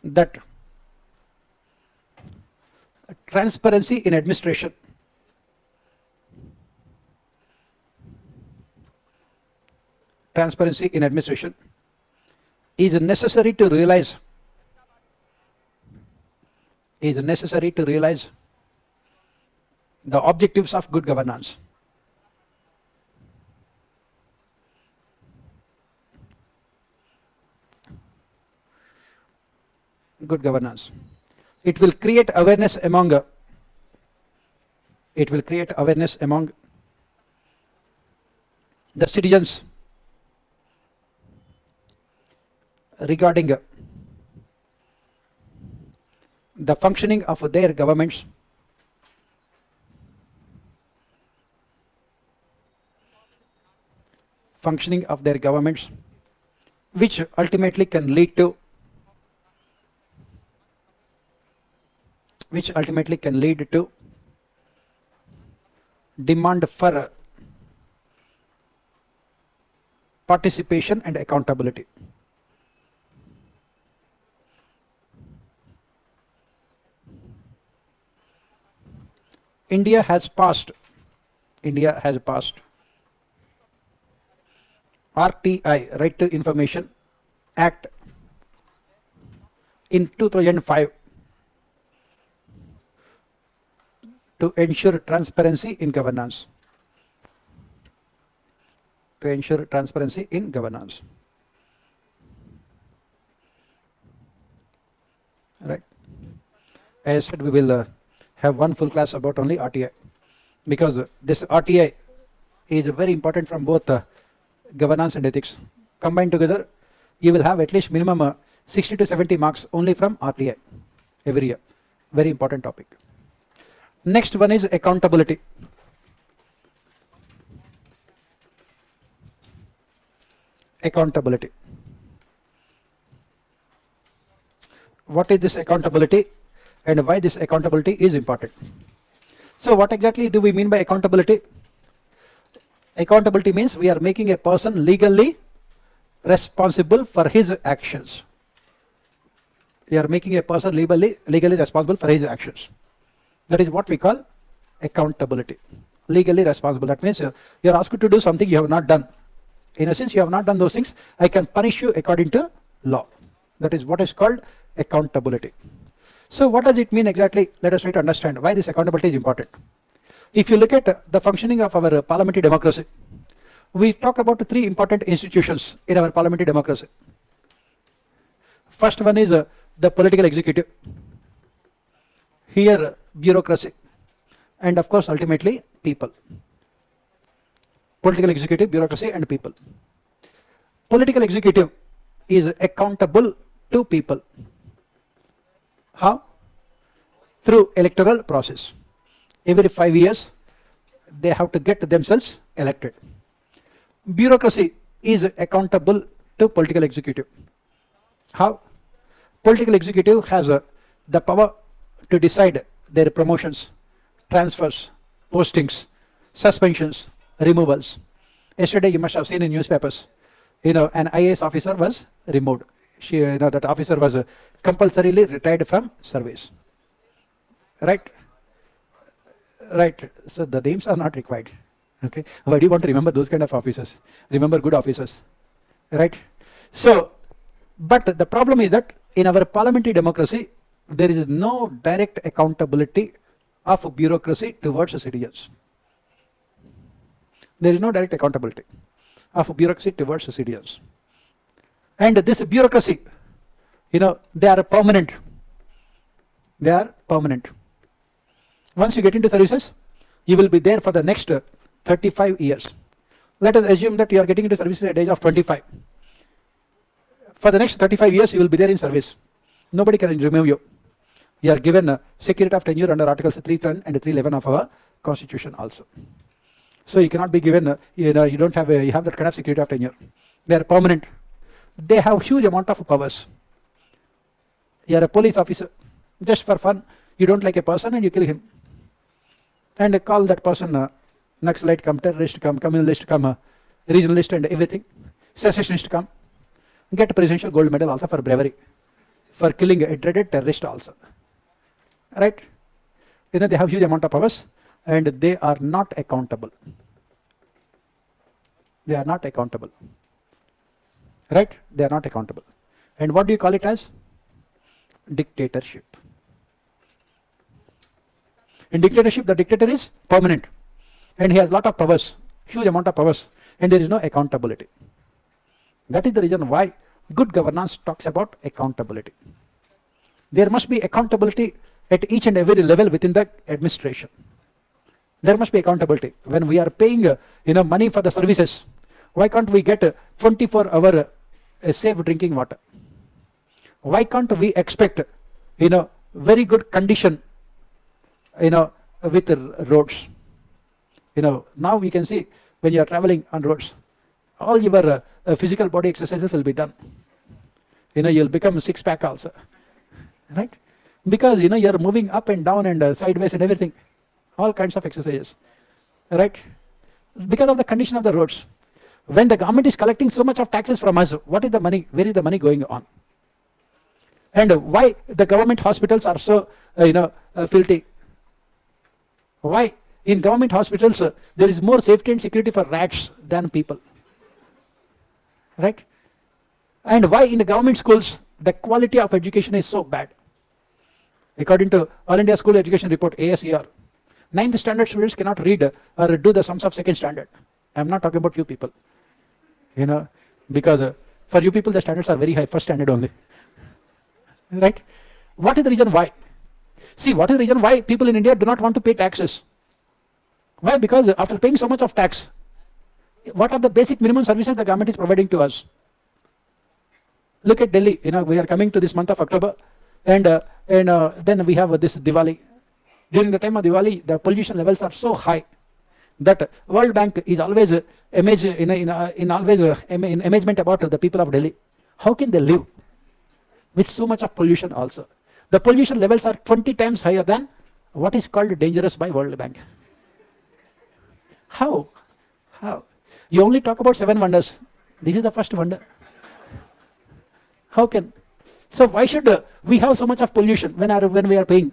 that transparency in administration is necessary to realize the objectives of good governance. It will create awareness among the citizens regarding the functioning of their governments, which ultimately can lead to demand for participation and accountability. India has passed RTI, Right to Information Act, in 2005 to ensure transparency in governance. Right. As I said, we will have one full class about only RTI, because this RTI is very important from both governance and ethics. Combined together, you will have at least minimum 60 to 70 marks only from RTI every year. Very important topic. Next one is accountability. What is this accountability, and why this accountability is important? So what exactly do we mean by accountability? Accountability means we are making a person legally responsible for his actions. That is what we call accountability. Legally responsible. That means you are asked to do something you have not done. In a sense, you have not done those things, I can punish you according to law. That is what is called accountability. So what does it mean exactly? Let us try to understand why this accountability is important. If you look at the functioning of our parliamentary democracy, we talk about three important institutions in our parliamentary democracy. First one is the political executive, here bureaucracy, and of course ultimately people. Political executive, bureaucracy, and people. Political executive is accountable to people. How? Through electoral process. Every 5 years they have to get themselves elected. Bureaucracy is accountable to political executive. How? Political executive has the power to decide their promotions, transfers, postings, suspensions, removals. Yesterday you must have seen in newspapers, an IAS officer was removed. That officer was compulsorily retired from service. Right? So the names are not required. Okay. Why do you want to remember those kind of officers? Remember good officers. Right? So, but the problem is that in our parliamentary democracy, there is no direct accountability of bureaucracy towards citizens. There is no direct accountability of bureaucracy towards citizens. And this bureaucracy, they are permanent. Once you get into services, you will be there for the next 35 years. Let us assume that you are getting into services at the age of 25. For the next 35 years, you will be there in service. Nobody can remove you. You are given security of tenure under Articles 310 and 311 of our Constitution also. So you cannot be given, you don't have you have that kind of security of tenure. They are permanent. They have huge amount of powers. You are a police officer, just for fun. You don't like a person and you kill him, and call that person Naxalite, come terrorist, come communist, come regionalist, and everything, secessionist, come. Get a presidential gold medal also for bravery, for killing a dreaded terrorist also. Right? They have huge amount of powers and they are not accountable. They are not accountable. Right? They are not accountable. And what do you call it as? Dictatorship. In dictatorship, the dictator is permanent and he has lot of powers, huge amount of powers, and there is no accountability. That is the reason why good governance talks about accountability. There must be accountability at each and every level within the administration. There must be accountability. When we are paying money for the services, why can't we get 24-hour safe drinking water? Why can't we expect very good condition with roads? Now we can see when you are traveling on roads, all your physical body exercises will be done. You'll become a six-pack also, right? Because you're moving up and down and sideways and everything, all kinds of exercises, right? Because of the condition of the roads. When the government is collecting so much of taxes from us, what is the money? Where is the money going on? And why the government hospitals are so filthy? Why in government hospitals there is more safety and security for rats than people, right? And why in the government schools the quality of education is so bad? According to All India School Education Report, ASER, 9th standard students cannot read or do the sums of 2nd standard. I am not talking about you people, because for you people the standards are very high, 1st standard only, right? What is the reason why? See, what is the reason why people in India do not want to pay taxes? Why? Because after paying so much of tax, what are the basic minimum services the government is providing to us? Look at Delhi. We are coming to this month of October, and then we have this Diwali. During the time of Diwali, the pollution levels are so high that World Bank is always in amazement about the people of Delhi. How can they live with so much of pollution also? The pollution levels are 20 times higher than what is called dangerous by World Bank. How? You only talk about 7 wonders. This is the first wonder. How can? So why should we have so much of pollution when we are paying?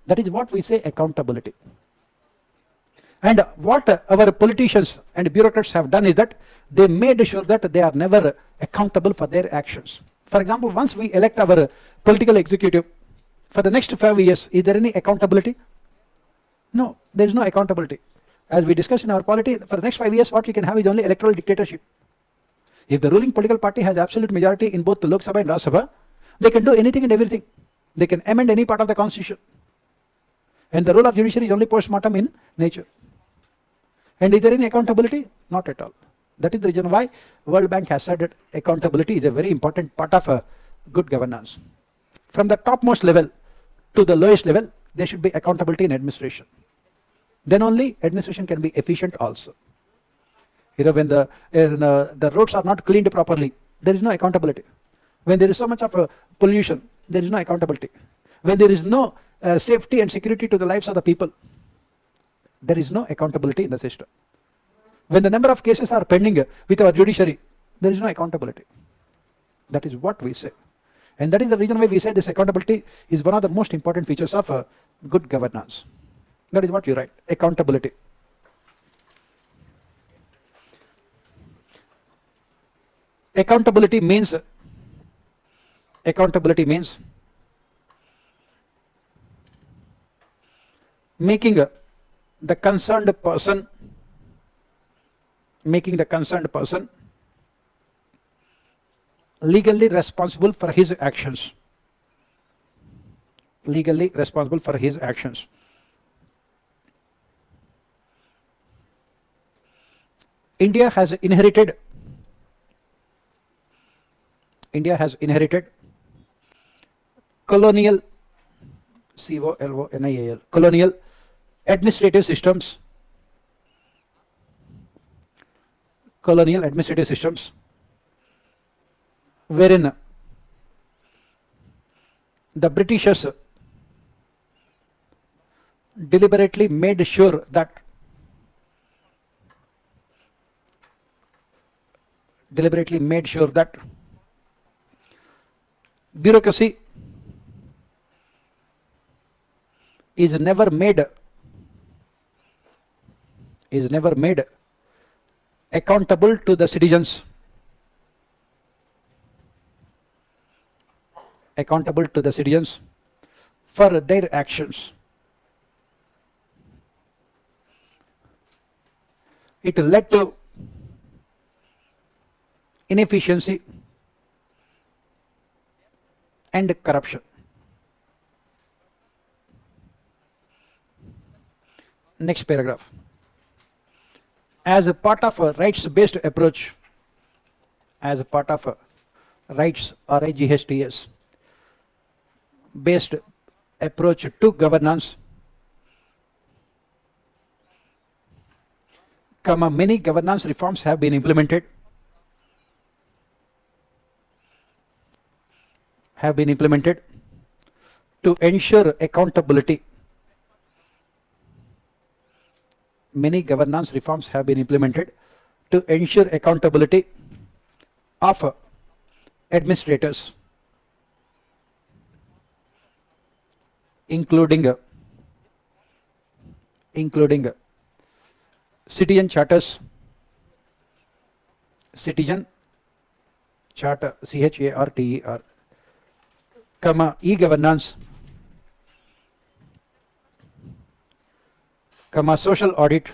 That is what we say accountability. And what our politicians and bureaucrats have done is that they made sure that they are never accountable for their actions. For example, once we elect our political executive, for the next 5 years, is there any accountability? No, there is no accountability. As we discussed in our polity, for the next 5 years, what we can have is only electoral dictatorship. If the ruling political party has absolute majority in both the Lok Sabha and Rajya Sabha, they can do anything and everything. They can amend any part of the constitution. And the role of judiciary is only post-mortem in nature. And is there any accountability? Not at all. That is the reason why World Bank has said that accountability is a very important part of good governance. From the topmost level to the lowest level, there should be accountability in administration. Then only administration can be efficient also. When the roads are not cleaned properly, there is no accountability. When there is so much of pollution, there is no accountability. When there is no safety and security to the lives of the people, there is no accountability in the system. When the number of cases are pending with our judiciary, there is no accountability. That is what we say. And that is the reason why we say this accountability is one of the most important features of good governance. That is what you write, accountability. Accountability means making the concerned person legally responsible for his actions. Legally responsible for his actions. India has inherited colonial, C-O-L-O-N-I-A-L, colonial administrative systems, wherein the Britishers deliberately made sure that bureaucracy is never made accountable to the citizens, for their actions. It led to inefficiency and corruption. Next paragraph. As a part of a rights-based approach, RIGHTS based approach to governance, many governance reforms have been implemented, to ensure accountability. Many governance reforms have been implemented to ensure accountability of administrators, including citizen charters, CHARTER, e-governance, social audit,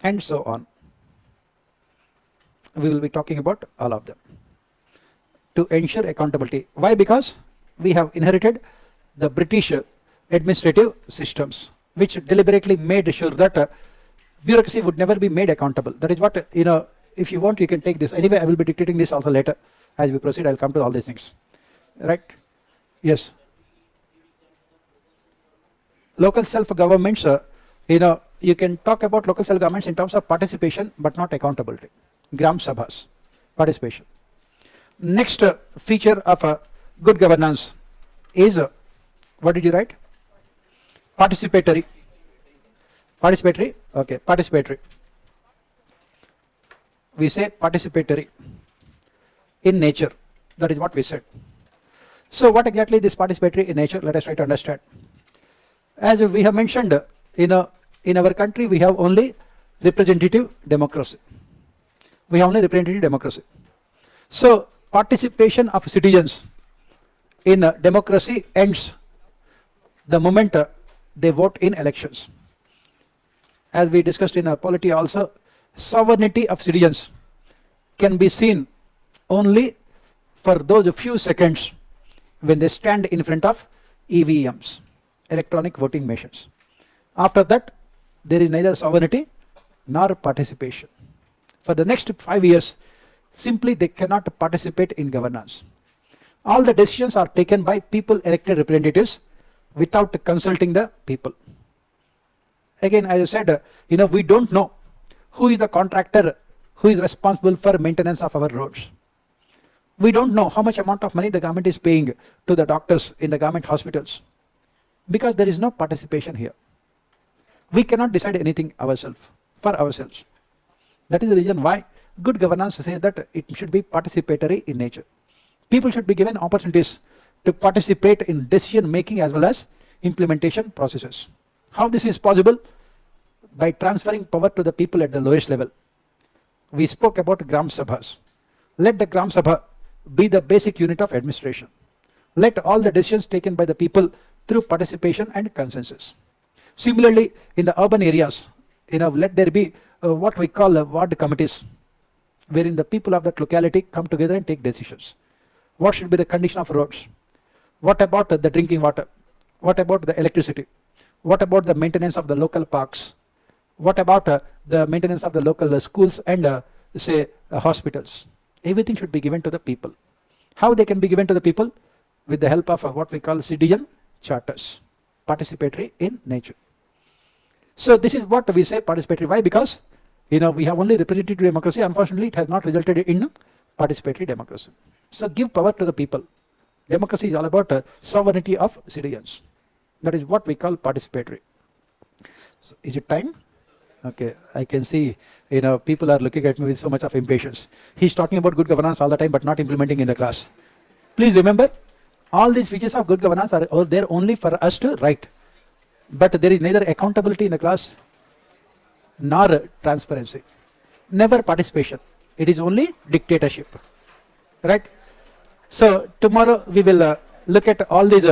and so on. We will be talking about all of them to ensure accountability. Why? Because we have inherited the British administrative systems, which deliberately made sure that bureaucracy would never be made accountable. That is what, if you want, you can take this. Anyway, I will be dictating this also later. As we proceed, I will come to all these things. Right? Yes. Local self-governments, you can talk about local self-governments in terms of participation, but not accountability. Gram Sabhas, participation. Next feature of good governance is, what did you write? Participatory. Okay, participatory. We say participatory in nature. That is what we said. So what exactly this participatory in nature? Let us try to understand. As we have mentioned, in our country we have only representative democracy. So participation of citizens in democracy ends the moment they vote in elections. As we discussed in polity also, sovereignty of citizens can be seen only for those few seconds when they stand in front of EVMs, electronic voting machines. After that, there is neither sovereignty nor participation. For the next 5 years, simply they cannot participate in governance. All the decisions are taken by people elected representatives without consulting the people. Again, as I said, we don't know who is the contractor who is responsible for maintenance of our roads. We don't know how much amount of money the government is paying to the doctors in the government hospitals, because there is no participation here. We cannot decide anything for ourselves. That is the reason why good governance says that it should be participatory in nature. People should be given opportunities to participate in decision making as well as implementation processes. How this is possible? By transferring power to the people at the lowest level. We spoke about Gram Sabhas. Let the Gram Sabha be the basic unit of administration. Let all the decisions taken by the people through participation and consensus. Similarly, in the urban areas, let there be what we call ward committees, wherein the people of that locality come together and take decisions. What should be the condition of roads? What about the drinking water? What about the electricity? What about the maintenance of the local parks? What about the maintenance of the local schools and hospitals? Everything should be given to the people. How they can be given to the people? With the help of what we call citizen charters, participatory in nature. So this is what we say participatory. Why? Because we have only representative democracy. Unfortunately, it has not resulted in participatory democracy. So give power to the people. Democracy is all about sovereignty of citizens. That is what we call participatory. So is it time? Okay, I can see people are looking at me with so much of impatience. He's talking about good governance all the time but not implementing in the class. Please remember, all these features of good governance are there only for us to write. But there is neither accountability in the class nor transparency. Never participation. It is only dictatorship. Right? So tomorrow we will look at all these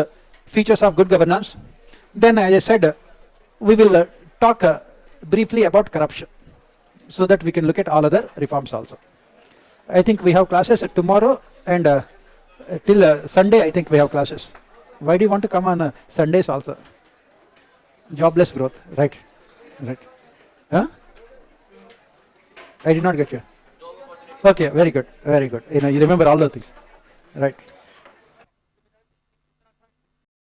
features of good governance. Then, as I said, we will talk briefly about corruption, so that we can look at all other reforms also. I think we have classes tomorrow and till Sunday. I think we have classes. Why do you want to come on Sundays also? Jobless growth, right? Right. Huh? I did not get you. Okay, very good, very good. You remember all the things, right?